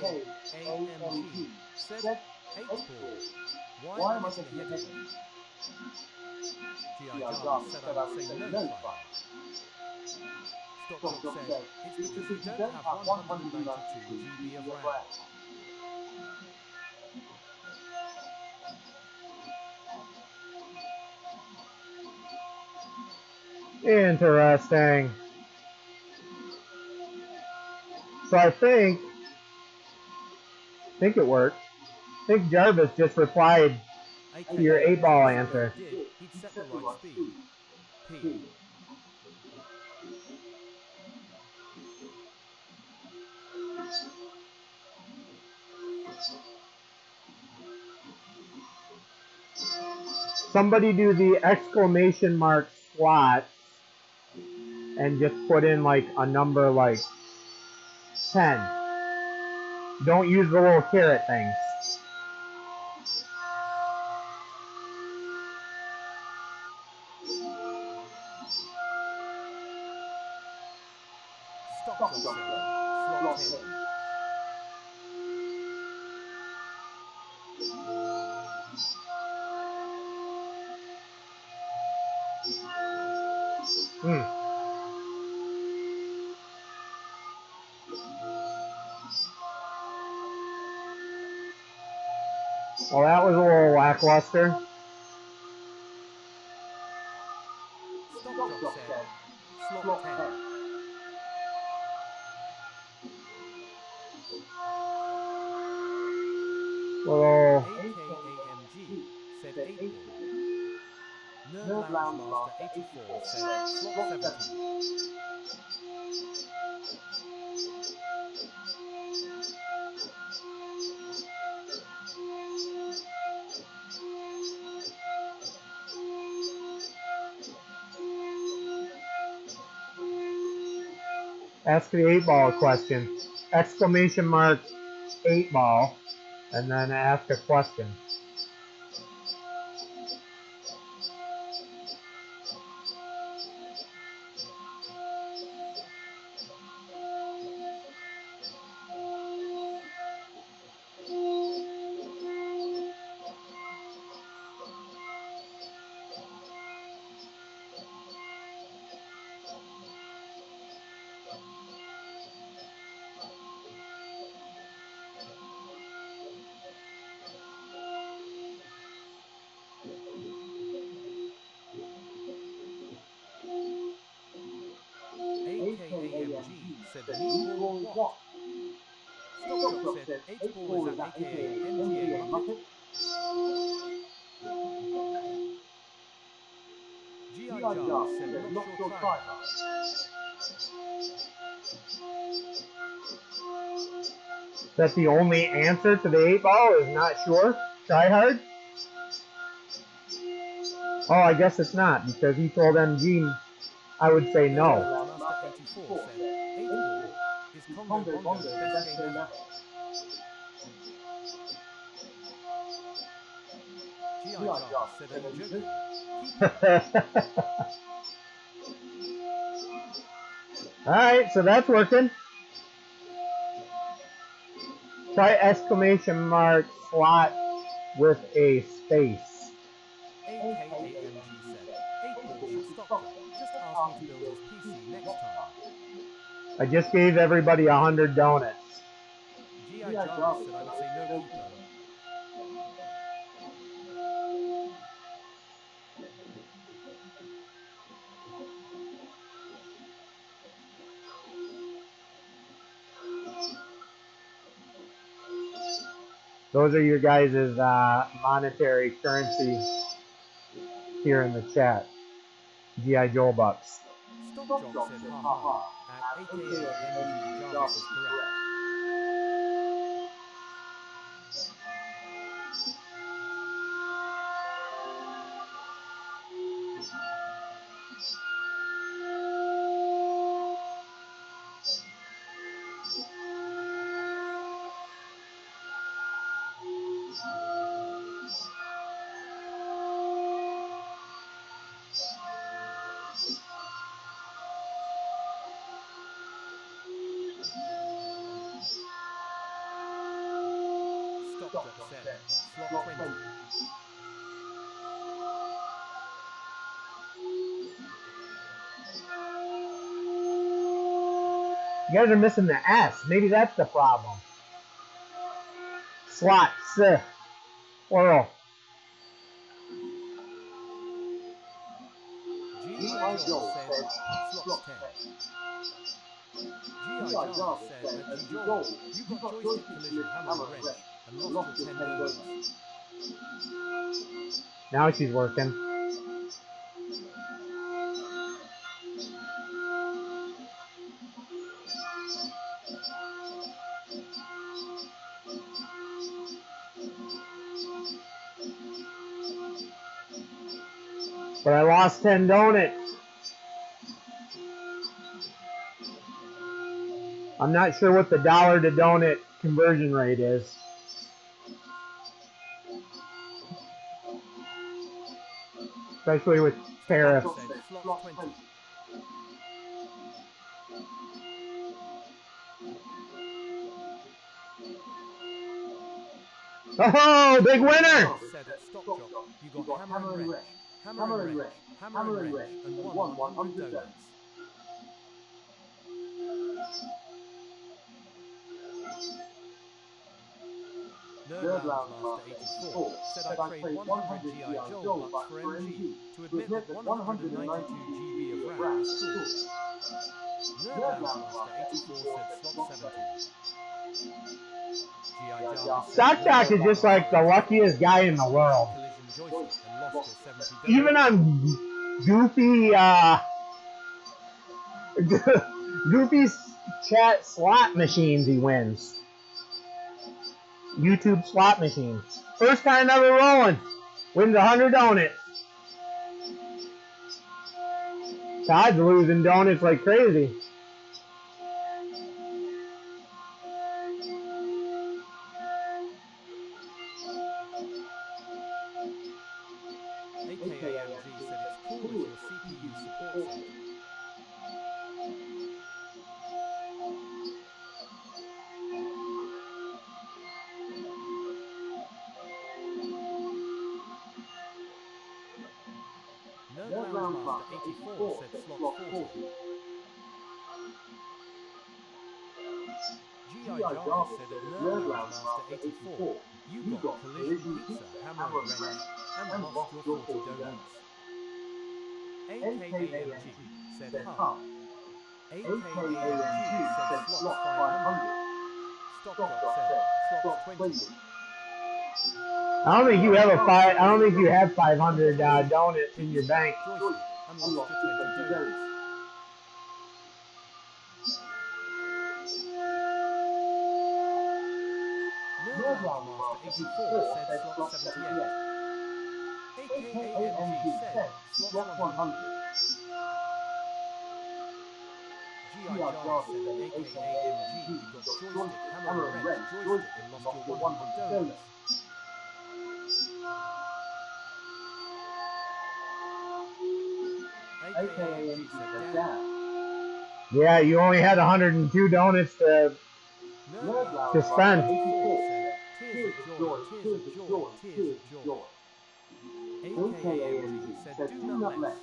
S4: HockeyAMG said 8 ball. Why am I getting a headache? G.I. Jarvis said I would say no, tryhard. Stock Jock said, it's because you don't have 192 GB of RAM.
S2: Interesting. So I think it worked. I think Jarvis just replied to your 8-ball answer.
S4: He'd set the right speed. P.
S2: Somebody do the exclamation mark slots and just put in like a number like 10. Don't use the little caret things.
S4: Stock Jock said, slot 10.
S2: Well, that was a little lackluster.
S4: Stock Jock said, slot 10.
S2: Little
S4: HockeyAMG said 8 ball. Nerd Lounge Master 84 said, slot 17.
S2: ask the 8-ball question. Exclamation mark 8-ball, and then ask a question.
S4: HockeyAMG said meatball what? Stock Jock said 8 ball is that aka MGA Muppet? G.I. Jarvis said not sure tryhard.
S2: That's the only answer to the 8-ball is not sure? Try hard? Oh, I guess it's not, because he told MG I would say no.
S4: Master 84 said 8 ball. Is Congo Bongo the best game ever? G.I. Jarvis said, are you joking? Keep it.
S2: Alright, so that's working. Try exclamation mark slot with a space.
S4: HockeyAMG said 8 ball should Stock Jock just ask me to build his PC next time.
S2: I just gave everybody 100 donuts.
S4: G.I. Jarvis said I would say no keeper.
S2: Those are your guys' monetary currency here in the chat. G.I. Joe bucks.
S4: Stock Jock said haha at HockeyAMG Jarvis is correct. Stock Drop said, slot 20.
S2: You guys are missing the S. Maybe that's the problem. Slots. Plural.
S4: G.I. Joel said, slot 10. G.I. Jarvis said, Joel, you got joystick collision hammer and wrench and lost your 10 donuts.
S2: Now she's working. But I lost 10 donuts. I'm not sure what the dollar to donut conversion rate is. Especially with tariffs.
S4: Slot 20.
S2: Oh, big winner!
S4: Said at Stock Drop, you got hammer and wrench, hammer and wrench, hammer and wrench, and won 100 donuts. Nerd Lounge Master 84 said I trade 100 G.I. Joel bucks for MG to admit that 192 GB of RAM is cool. Nerd Lounge Master 84 said slot 17. G.I. Jarvis said
S2: Stock is just like the luckiest guy in the world.
S4: collision joystick and lost your 70 donuts.
S2: Even on goofy chat slot machines he wins. YouTube slot machines. First time ever rolling. Wins 100 donuts. Todd's losing donuts like crazy.
S4: AKAMG said it's cool if your CPU supports it. Nerd Lounge Master 84 said slot 40. G.I. Jarvis said at Nerd Lounge Master 84, you got collision pizza, hammer and wrench, and lost your 40 donuts. AKAMG said ha. AKAMG said slot 500. Stock Drop said slot 20.
S2: I don't think you have I don't think you have 500 donuts in your bank.
S4: Joystick and lost your 20 donuts. Nerd Lounge Master 84 said slot 78. AKAMG said slot 100. G.I. Jarvis said at AKAMG you got joystick, hammer and wrench, joystick and lost your 100 donuts. AKAMG said damn.
S2: Yeah, you only had 102 donuts to spend.
S4: Tears of joy, tears of joy, tears of joy. AKAMG said do not less.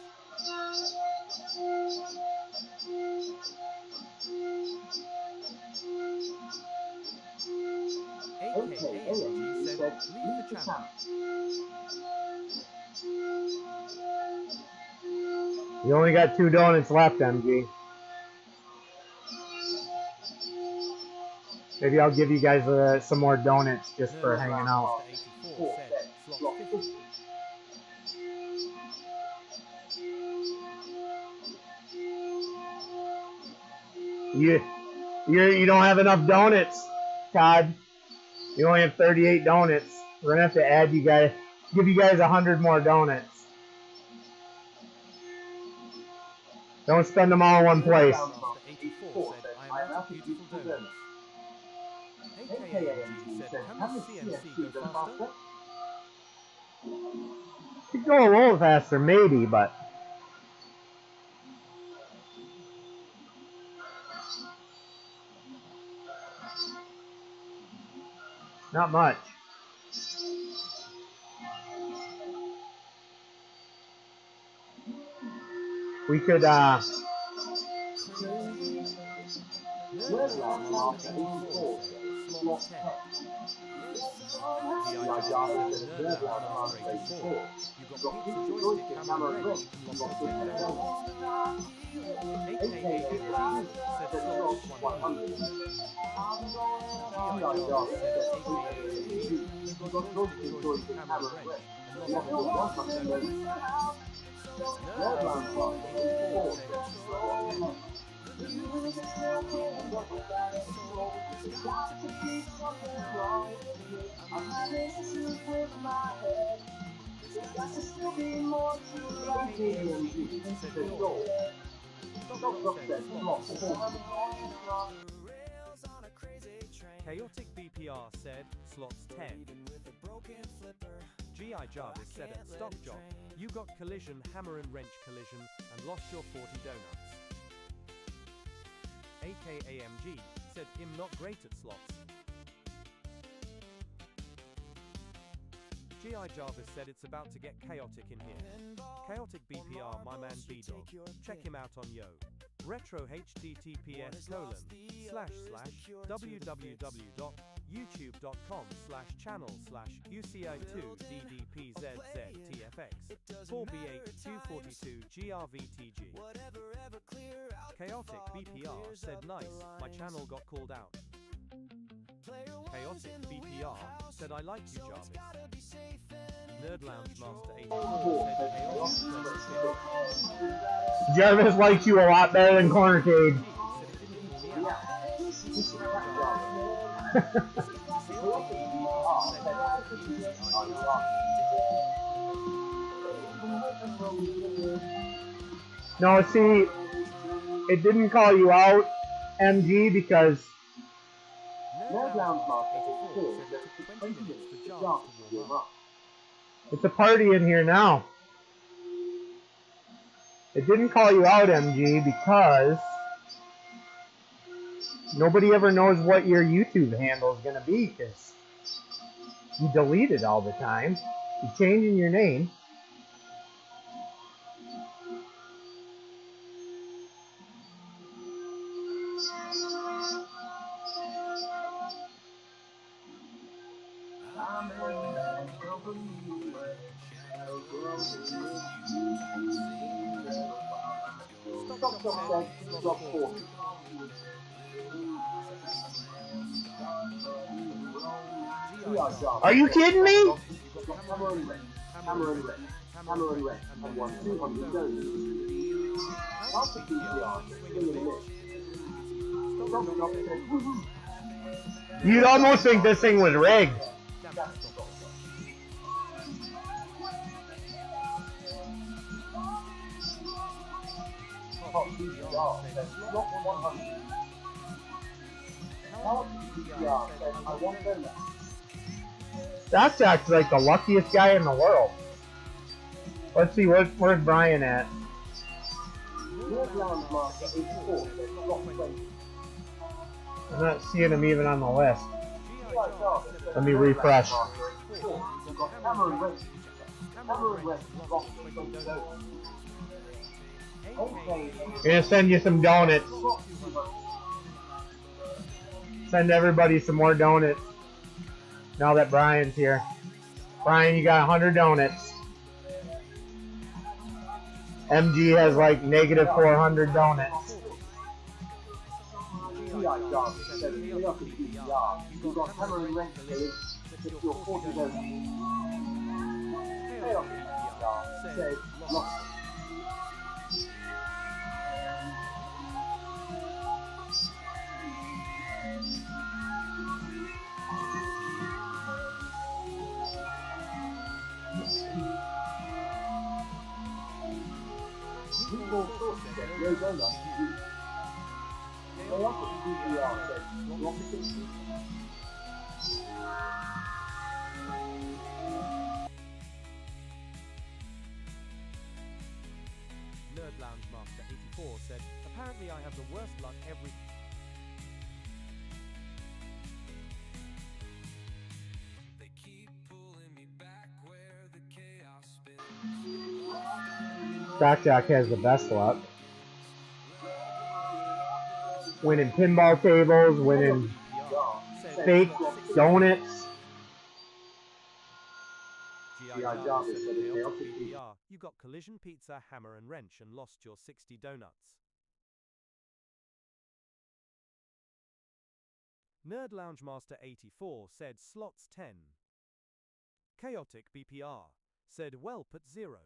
S4: AKAMG said leave the channel.
S2: You only got 2 donuts left, MG. Maybe I'll give you guys some more donuts just for hanging out.
S4: 84 said slot 50.
S2: You don't have enough donuts, Todd. You only have 38 donuts. We're gonna have to add you guys, give you guys 100 more donuts. Don't spend them all in one place.
S4: 84 said I am out of beautiful donuts. AKAMG said can the CNC go faster?
S2: Could go a little faster, maybe, but not much. we could
S3: Nerdland Master 84 said, slot 10.
S4: GI Jarvis said the Nerdland Master 84. You've got pizza joystick, camera and wrench, and lots of tech donuts. AKAMG said slot 100. GI Jarvis said AKAMG. You've got joystick, camera and wrench, and lots of tech donuts. Nerdland Master 84 said slot 10. Chaotic BPR said, slots 10. GI Jarvis said at Stock Job, you got collision, hammer and wrench collision, and lost your 40 donuts. AKAMG said, I'm not great at slots. GI Jarvis said it's about to get chaotic in here. Chaotic BPR, my man B-Dog. Check him out on Yo. Retro https://www.youtube.com/channel/UCI2DDPZZTFX 4B8 242 GRVTG. Chaotic BPR said nice, my channel got called out. Chaotic BPR said I like you Jarvis. Nerd Lounge Master 84 said chaotic.
S2: Jarvis likes you a lot better than ControlDeck. No, see, it didn't call you out, MG, because it's a party in here now. It didn't call you out, MG, because nobody ever knows what your YouTube handle is going to be, because you delete it all the time. You're changing your name. Are you kidding me? You'd almost think this thing was rigged. That's actually like the luckiest guy in the world. Let's see, where's Brian at? I'm not seeing him even on the list. Let me refresh. I'm gonna send you some donuts. Send everybody some more donuts. Now that Brian's here. Brian, you got 100 donuts. MG has like negative 400 donuts.
S4: Nerd Lounge Master 84 said, apparently I have the worst luck every...
S1: They keep pulling me back where the chaos spins.
S2: Blackjack has the best luck. Winning pinball tables, winning fake donuts.
S4: G.I. Jarvis said at Chaotic BPR, you got collision pizza, hammer and wrench and lost your 60 donuts. Nerd Lounge Master 84 said slots 10. Chaotic BPR said well put 0.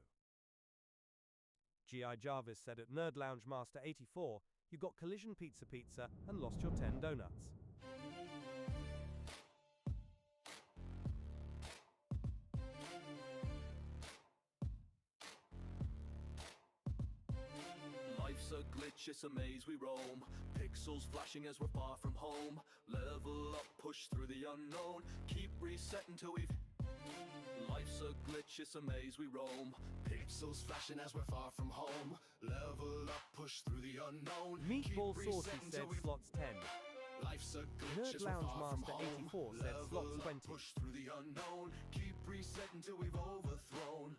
S4: G.I. Jarvis said at Nerd Lounge Master 84, you got collision pizza and lost your 10 donuts.
S1: Life's a glitch, it's a maze we roam. Pixels flashing as we're far from home. Level up, push through the unknown. Keep resetting till we've... Life's a glitch, it's a maze we roam. Pixels flashing as we're far from home. Level up, push through the unknown.
S4: Meatball Saucy said slots 10.
S1: Life's a glitch,
S4: Nerd Lounge Master 84 said slots 20.
S1: Push through the unknown. Keep resetting till we've overthrown.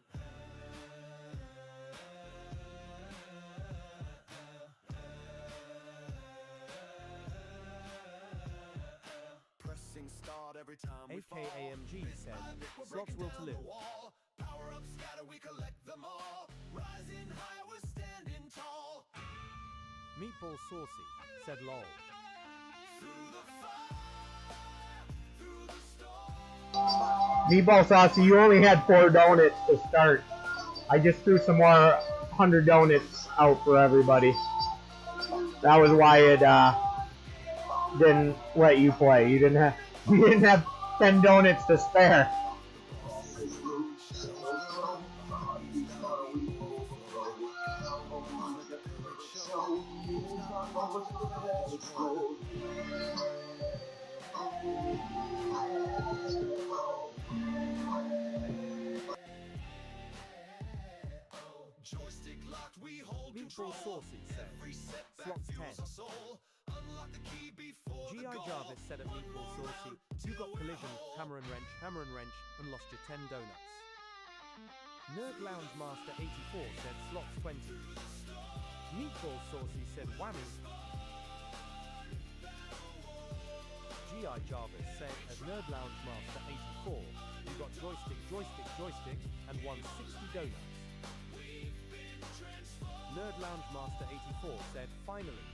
S1: Pressing start every time we fall.
S4: AKAMG said slots will to live.
S1: Power up, scatter, we collect them all. Rising high, we're standing tall.
S4: Meatball Saucy said lol.
S1: Through the fire, through the storm.
S2: Meatball Saucy, you only had 4 donuts to start. I just threw some more 100 donuts out for everybody. That was why it didn't let you play. You didn't have 10 donuts to spare.
S4: Meatball Saucy said slots 10. G.I. Jarvis said at Meatball Saucy, you got collision, hammer and wrench, and lost your 10 donuts. Nerd Lounge Master 84 said slots 20. Meatball Saucy said whammy. G.I. Jarvis said at Nerd Lounge Master 84, you got joystick, and won 60 donuts. Nerd Lounge Master 84 said finally.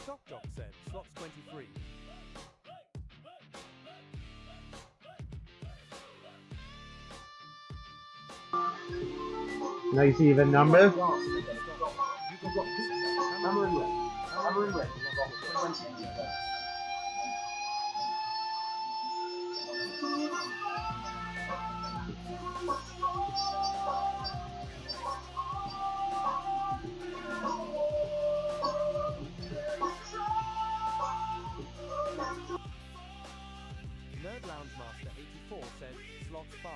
S4: Stockjock said slots 23.
S2: Nice even number.
S4: Nerd Lounge Master 84 said slots 5.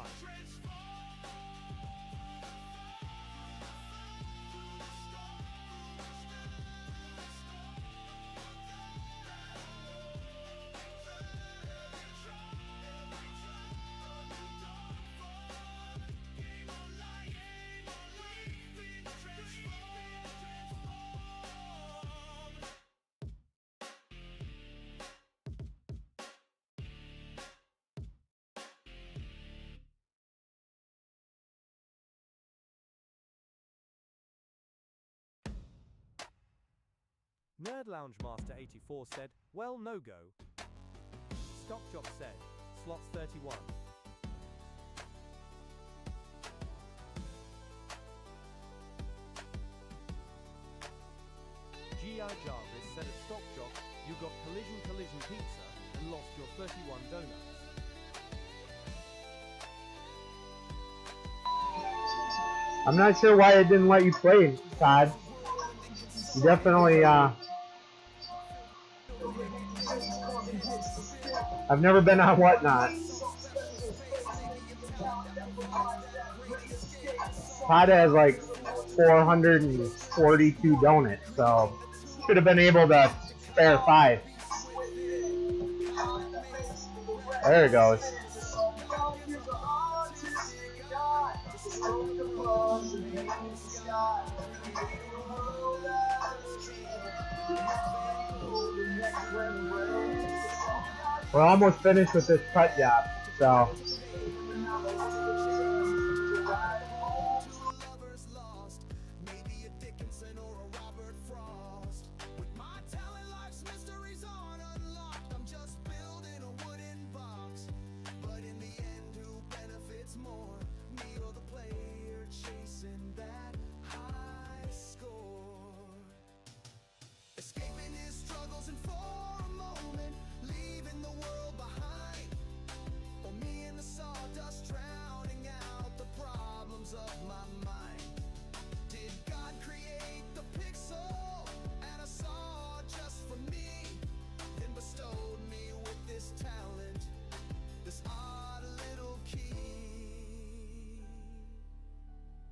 S4: Nerd Lounge Master 84 said, well, no go. Stockjock said, slots 31. G.I. Jarvis said at Stockjock, you got collision pizza and lost your 31 donuts.
S2: I'm not sure why it didn't let you play, Todd. You definitely, I've never been on Whatnot. Todd has like 442 donuts, so Should have been able to spare 5. There it goes. We're almost finished with this cut job, so.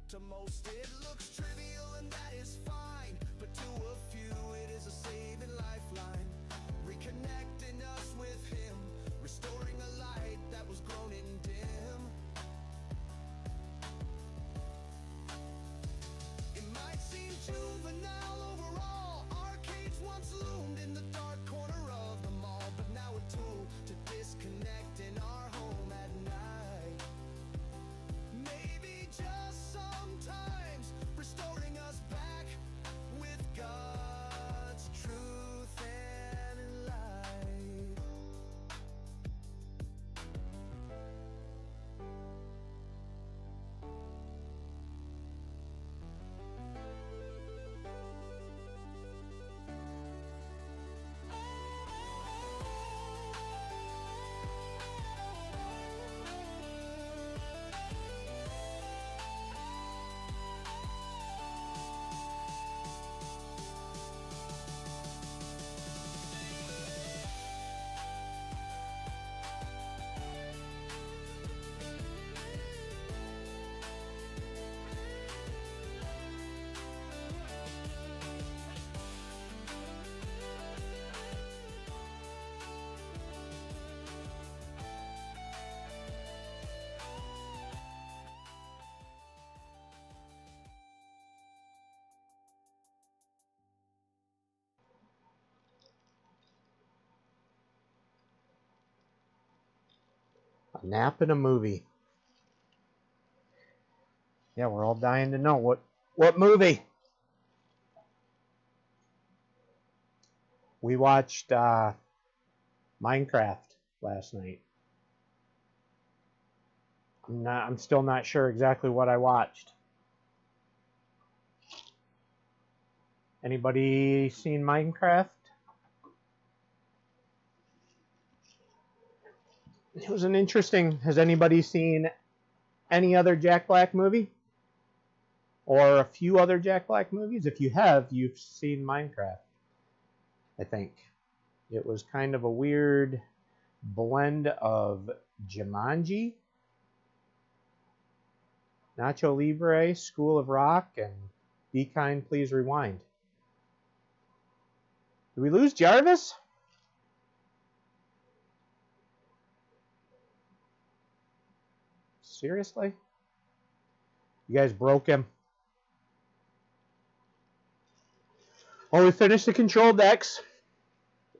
S1: To most it looks trivial and that is fine, but to a few it is a saving lifeline, reconnecting us with him, restoring a light that was grown in dim. It might seem juvenile overall, arcades once loomed in the dark corner of the mall, but now a tool to disconnect in our home at night. Maybe just sometimes restoring us back with God's truth and light.
S2: A nap in a movie. Yeah, we're all dying to know what movie. We watched Minecraft last night. I'm still not sure exactly what I watched. Anybody seen Minecraft? It was an interesting. Has anybody seen any other Jack Black movie? Or a few other Jack Black movies? If you have, you've seen Minecraft, I think. It was kind of a weird blend of Jumanji, Nacho Libre, School of Rock, and Be Kind, Please Rewind. Did we lose Jarvis? Seriously? You guys broke him. Well, we finished the control decks,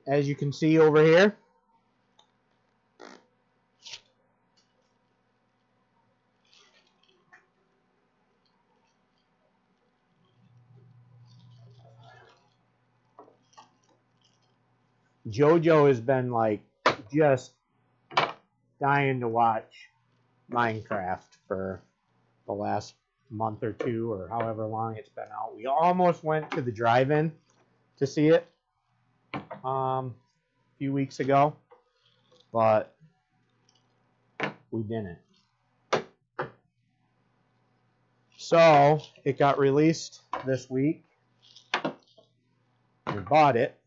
S2: as you can see over here. JoJo has been like just dying to watch Minecraft for the last month or two, or however long it's been out. We almost went to the drive-in to see it a few weeks ago, but we didn't. So it got released this week. We bought it,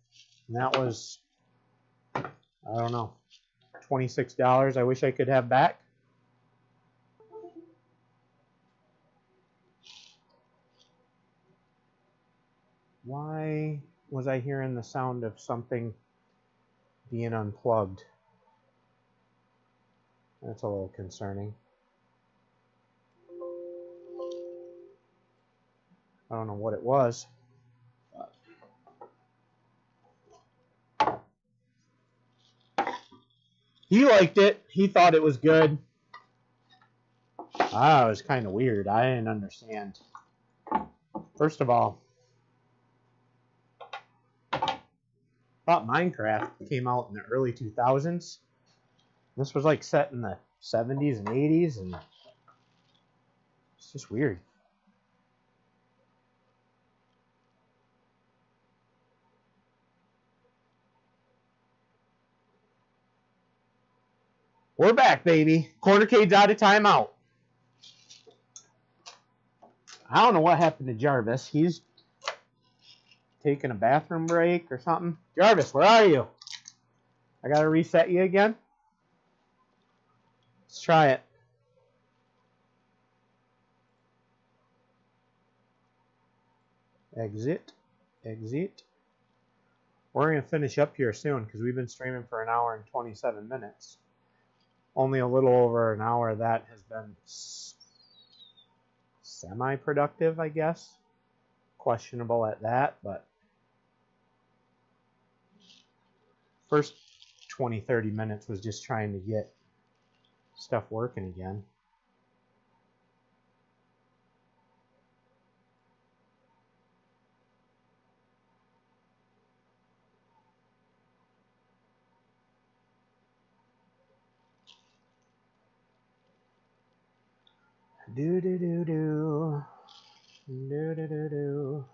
S2: and that was, I don't know, $26. I wish I could have back. Why was I hearing the sound of something being unplugged? That's a little concerning. I don't know what it was. He liked it. He thought it was good. It was kind of weird. I didn't understand. First of all, I thought Minecraft came out in the early 2000s. This was like set in the 70s and 80s, and it's just weird. We're back, baby. ControlDeck's out of timeout. I don't know what happened to Jarvis. He's taking a bathroom break or something. Jarvis, where are you? I gotta reset you again. Let's try it. Exit. Exit. We're going to finish up here soon because we've been streaming for 1 hour and 27 minutes. Only a little over an hour of that has been semi-productive, I guess. Questionable at that, but first 20-30 minutes was just trying to get stuff working again. Do do do do do do do do.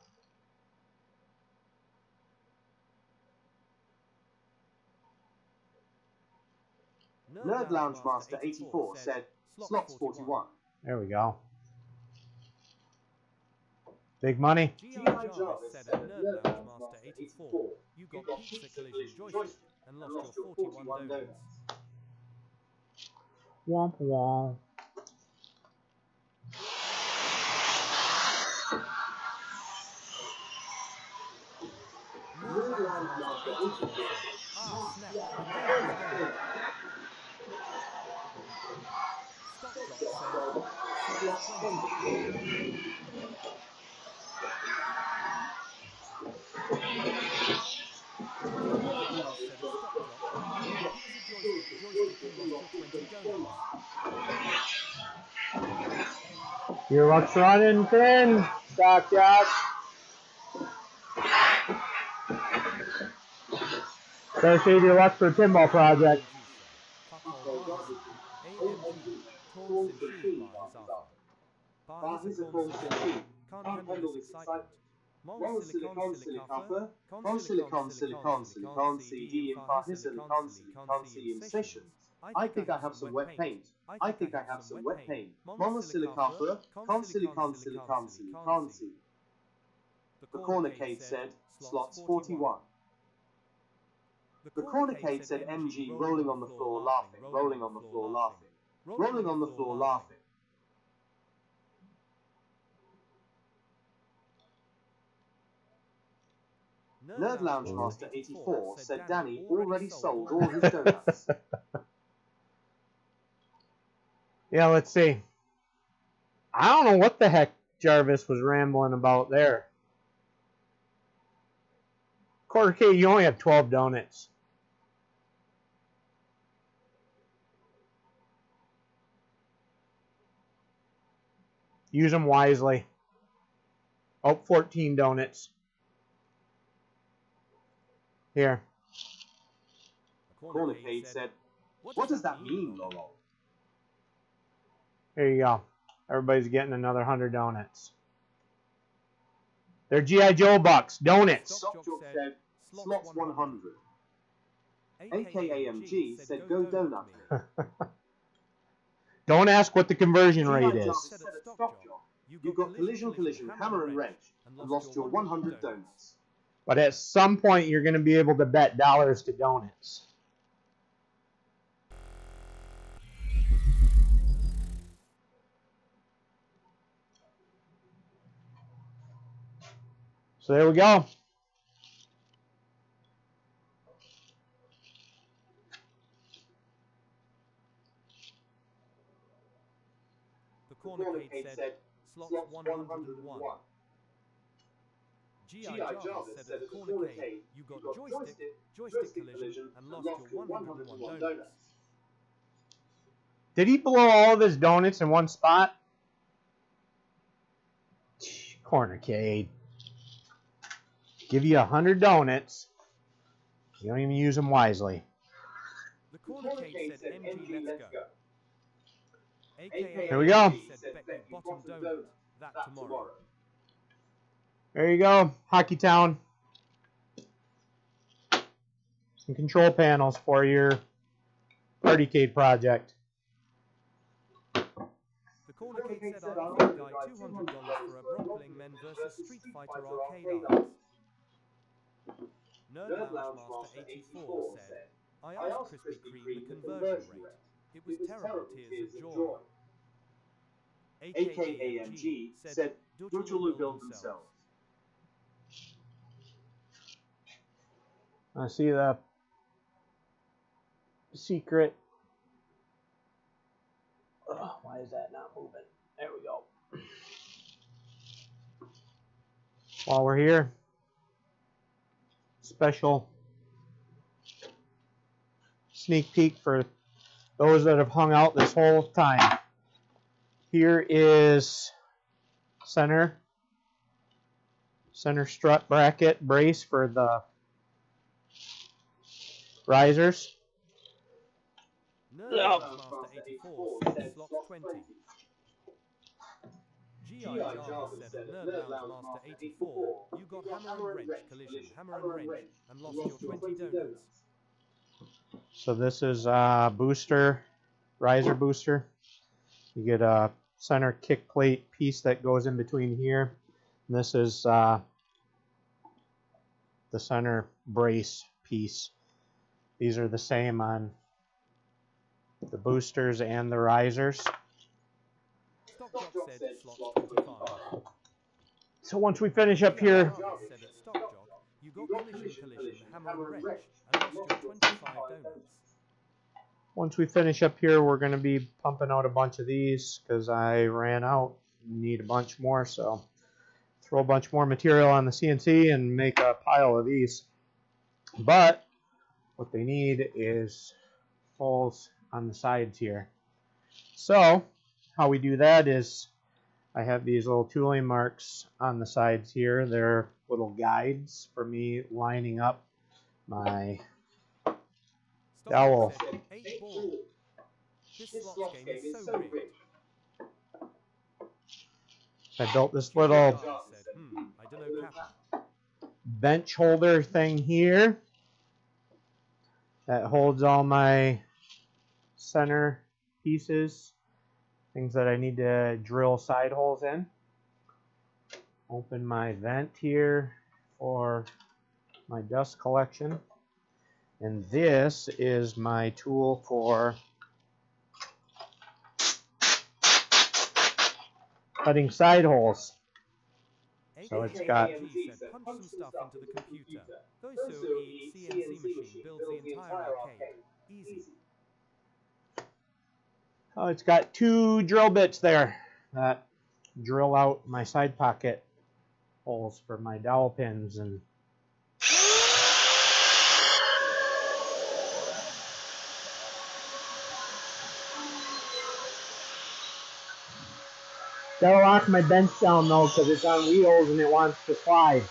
S3: Nerd Lounge Master 84 said, slots 41.
S2: There we go. Big money.
S4: G.I. Jarvis said at Nerd Lounge Master 84, you got pizza collision joystick and lost your 41 donuts.
S2: Womp womp.
S3: Nerd Lounge Master 84
S4: Ah, snap. Stock drop said, slot 20.
S2: Your luck's running thin, Stockyard. So save your luck for Pinball Project.
S3: Bar his opponent's machine. Can't handle this excitement. Mon silicon silicon con silicon silicon silicon CD in par his silicon silicon CD session. I think I have some wet paint. I think I have some wet paint. Mon silicon con silicon silicon silicon C. The ControlDeck said, slots 41. The ControlDeck said MG rolling on the floor laughing, rolling on the floor laughing, rolling on the floor laughing. Nerd Lounge Master 84 said Danny already sold all his donuts.
S2: Yeah, let's see. I don't know what the heck Jarvis was rambling about there. ControlDeck, you only have 12 donuts. Use them wisely. Oh, 14 donuts. Here.
S3: ControlDeck said, what does that mean, Lolo?
S2: There you go. Everybody's getting another 100 donuts. They're G.I. Joe bucks. Donuts.
S3: Stockjock said, slots 100. AKAMG said, go donut.
S2: Don't ask what the conversion rate is.
S3: Said at Stockjock, you got collision, hammer and wrench, and lost your 100 donuts.
S2: But at some point, you're going to be able to bet dollars to donuts. So there we go.
S4: ControlDeck said, slots 101. G.I. Jarvis said at the ControlDeck, you got joystick collision, and lost your 101 donuts.
S2: Did he blow all of his donuts in one spot? ControlDeck. Give you 100 donuts. You don't even use them wisely.
S4: The ControlDeck said, MG, let's go. AKA
S2: Here we go.
S4: said, bet you bottom donut. That tomorrow.
S2: There you go, HockeyTown. Some control panels for your PartyCade project.
S4: The ControlDeck said, I'll give Guy $200 for a Brawling Men vs Street Fighter arcade eyes. Nerd Lounge Master 84 said, I asked Krispy Kreme the conversion rate. It was terrible tears of joy. AKA AMG said, Dutchulu build themselves.
S2: I see the secret. Oh, why is that not moving? There we go. While we're here, special sneak peek for those that have hung out this whole time. Here is center strut bracket brace for the risers.
S4: Nerd Lounge Master 84 said, slots 20. G.I. Jarvis said at Nerd Lounge Master 84, you got hammer and wrench collision, hammer and wrench, and lost your 20 donuts.
S2: So this is booster, riser booster. You get a center kick plate piece that goes in between here. And this is the center brace piece. These are the same on the boosters and the risers.
S4: Stock Jock said slots 25.
S2: So once we finish up here,
S4: Said at Stock Jock, you got collision, hammer and wrench, and lost your 25 donuts.
S2: once we finish up here, we're going to be pumping out a bunch of these because I ran out. Need a bunch more, so throw a bunch more material on the CNC and make a pile of these. But what they need is holes on the sides here. So how we do that is I have these little tooling marks on the sides here. They're little guides for me lining up my dowel.
S4: This slots game is so rigged.
S2: I built this little
S4: Said, I don't know, Kappa.
S2: bench holder thing here that holds all my center pieces, things that I need to drill side holes in. Open my vent here for my dust collection, and this is my tool for cutting side holes. So it's got
S4: Said, punch some stuff into the computer. Those who CNC machine builds the entire arcade. Easy.
S2: oh, it's got 2 drill bits there that drill out my side pocket holes for my dowel pins. And gotta lock my bench down though because it's on wheels and it wants to slide.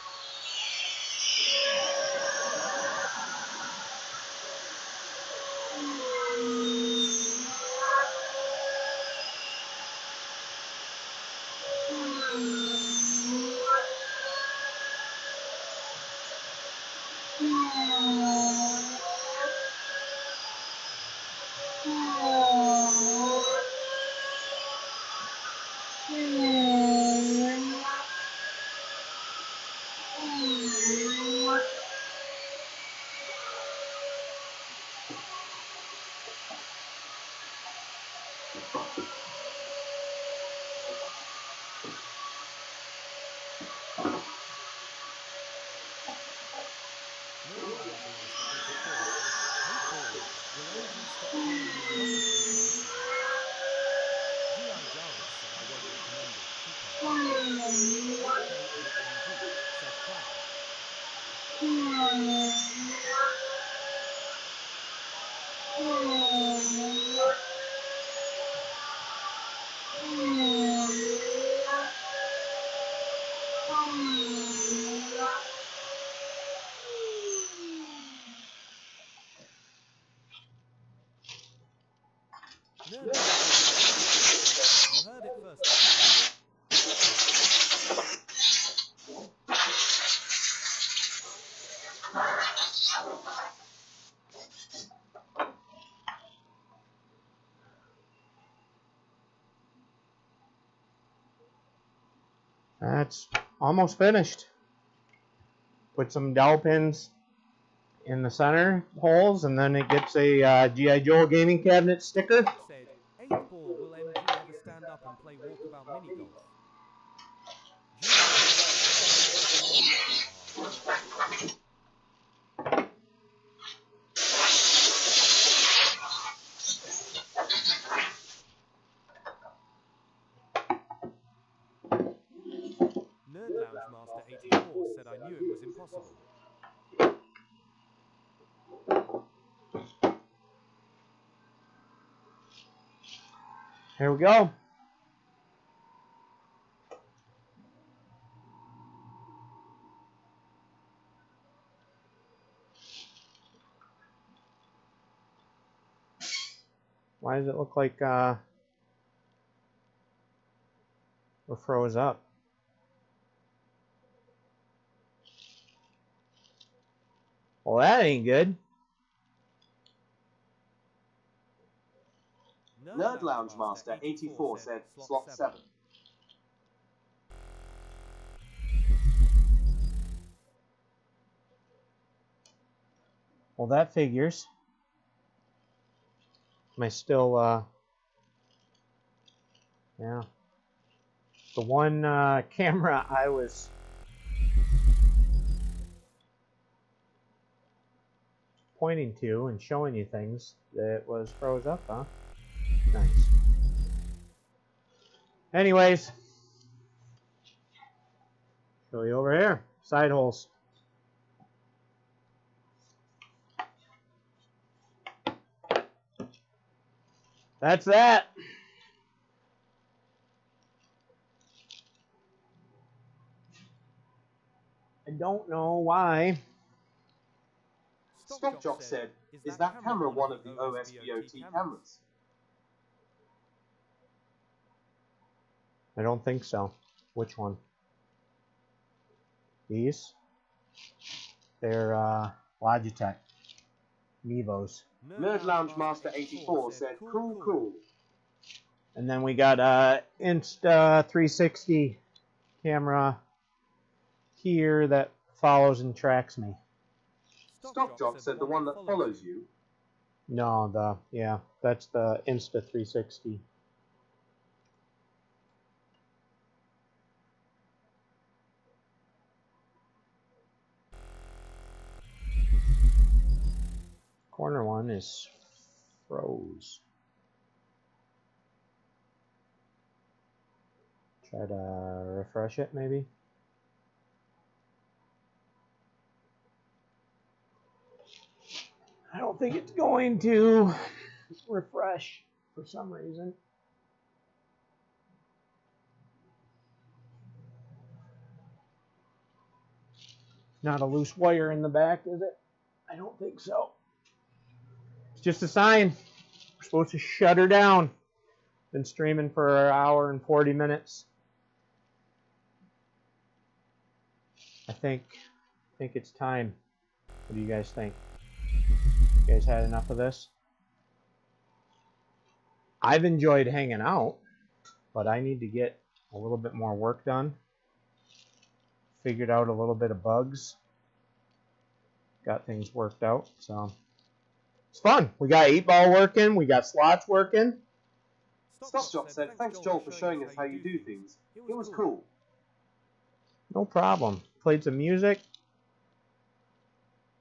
S4: first.
S2: That's almost finished. Put some dowel pins in the center holes, and then it gets a G.I. Joe gaming cabinet sticker.
S4: Said, 8th ball, will MG ever stand up and play walkabout mini golf? Nerd Lounge Master 84 said I knew it was impossible.
S2: Here we go. Why does it look like we're froze up? Well, that ain't good.
S3: Nerd Lounge Master 84 said slot 7.
S2: Well, that figures. Am I still, yeah. The one camera I was pointing to and showing you things that was froze up, huh? Nice. Anyways, show you over here. Side holes. That's that. I don't know why.
S3: Stockjock said, is that camera one of the OSBOT cameras?
S2: I don't think so. Which one? These? They're Logitech Mevos.
S3: Nerd Lounge Master 84 said, cool.
S2: And then we got Insta360 camera here that follows and tracks me.
S3: Stockjock said the one that follows you.
S2: No, yeah, that's the Insta360. Corner one is froze. Try to refresh it, maybe. I don't think it's going to refresh for some reason. Not a loose wire in the back, is it? I don't think so. It's just a sign. We're supposed to shut her down. Been streaming for an hour and 40 minutes. I think it's time. What do you guys think? You guys had enough of this? I've enjoyed hanging out, but I need to get a little bit more work done. Figured out a little bit of bugs. Got things worked out, so it's fun. We got 8-ball working. We got slots working.
S3: Stockjock said, thanks Joel for showing us how you do things. It was cool.
S2: No problem. Played some music.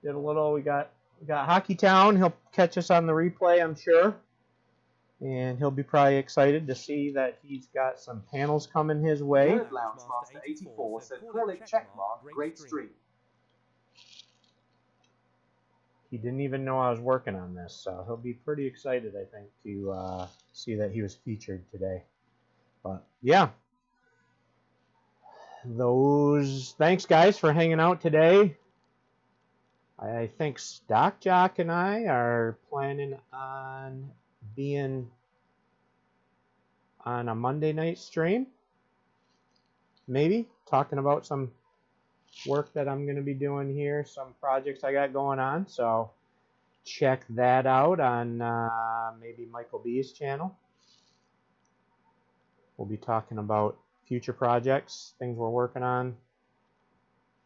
S2: Did a little. We got HockeyTown. He'll catch us on the replay, I'm sure. And he'll be probably excited to see that he's got some panels coming his way.
S3: Nerd Lounge Master 84 said, call it checkmark, great stream.
S2: He didn't even know I was working on this, so he'll be pretty excited, I think, to see that he was featured today. But yeah, thanks guys for hanging out today. I think Stock Jock and I are planning on being on a Monday night stream. Maybe talking about some work that I'm going to be doing here, some projects I got going on. So check that out on maybe Michael B's channel. We'll be talking about future projects, things we're working on.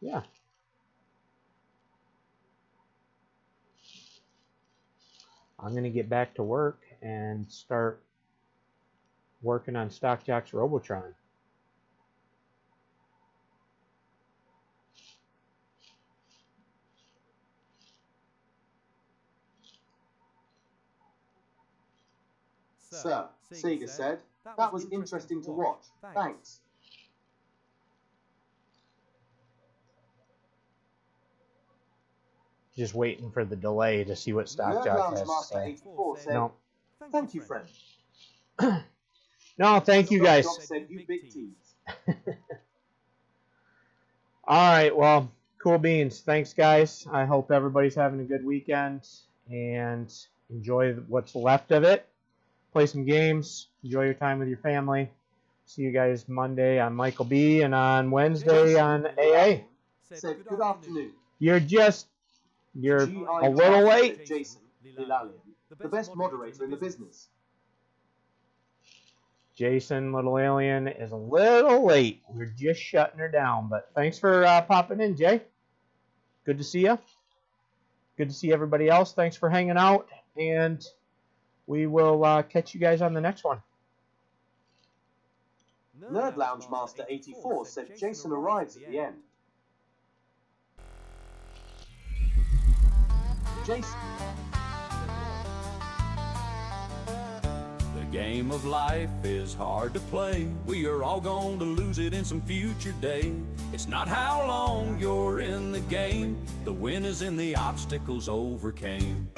S2: Yeah. I'm going to get back to work and start working on Stock Jock's Robotron.
S3: Sir, Sega said, that was interesting to watch. Thanks.
S2: Just waiting for the delay to see what Stock Jock has to say. No.
S3: Thank you, friend.
S2: No, thank you guys.
S3: Said you big tease.
S2: All right, well, cool beans. Thanks, guys. I hope everybody's having a good weekend and enjoy what's left of it. Play some games. Enjoy your time with your family. See you guys Monday on Michael B and on Wednesday on AA.
S3: Said good afternoon.
S2: You're a little late.
S3: Jason Lilalian, the best moderator in the business.
S2: Jason Little Alien is a little late. We're just shutting her down, but thanks for popping in, Jay. Good to see you. Good to see everybody else. Thanks for hanging out, and we will catch you guys on the next one.
S3: Nerd Lounge Master 84 said Jason arrives at the end. Jason.
S1: The game of life is hard to play. We are all going to lose it in some future day. It's not how long you're in the game. The win is in the obstacles overcame.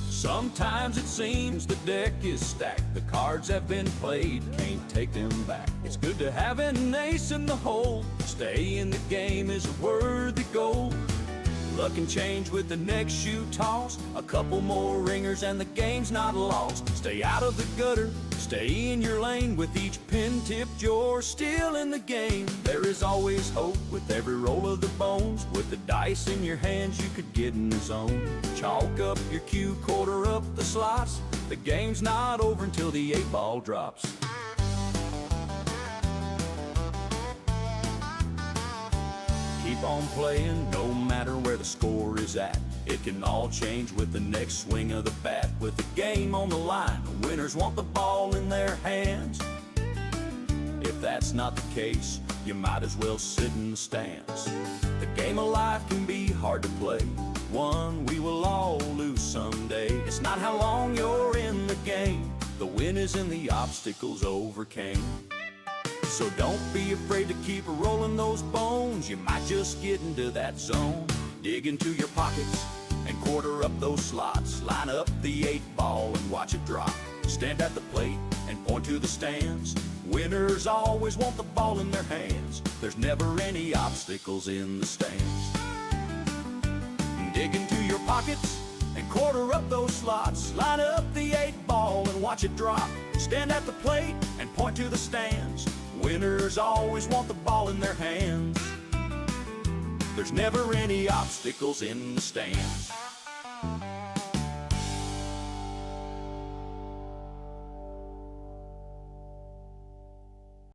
S1: Sometimes it seems the deck is stacked. The cards have been played, can't take them back. It's good to have an ace in the hole. Stay in the game is a worthy goal. Luck can change with the next shoe toss. A couple more ringers and the game's not lost. Stay out of the gutter, stay in your lane. With each pin tipped, you're still in the game. There is always hope with every roll of the bones. With the dice in your hands, you could get in the zone. Chalk up your cue, quarter up the slots. The game's not over until the 8-ball drops. Keep on playing, no matter where the score is at. It can all change with the next swing of the bat. With the game on the line, the winners want the ball in their hands. If that's not the case, you might as well sit in the stands. The game of life can be hard to play, one we will all lose someday. It's not how long you're in the game, the win is in the obstacles overcame. So don't be afraid to keep rolling those bones. You might just get into that zone. Dig into your pockets and quarter up those slots. Line up the 8-ball and watch it drop. Stand at the plate and point to the stands. Winners always want the ball in their hands. There's never any obstacles in the stands. Dig into your pockets and quarter up those slots. Line up the 8-ball and watch it drop. Stand at the plate and point to the stands. Winners always want the ball in their hands. There's never any obstacles in the stands.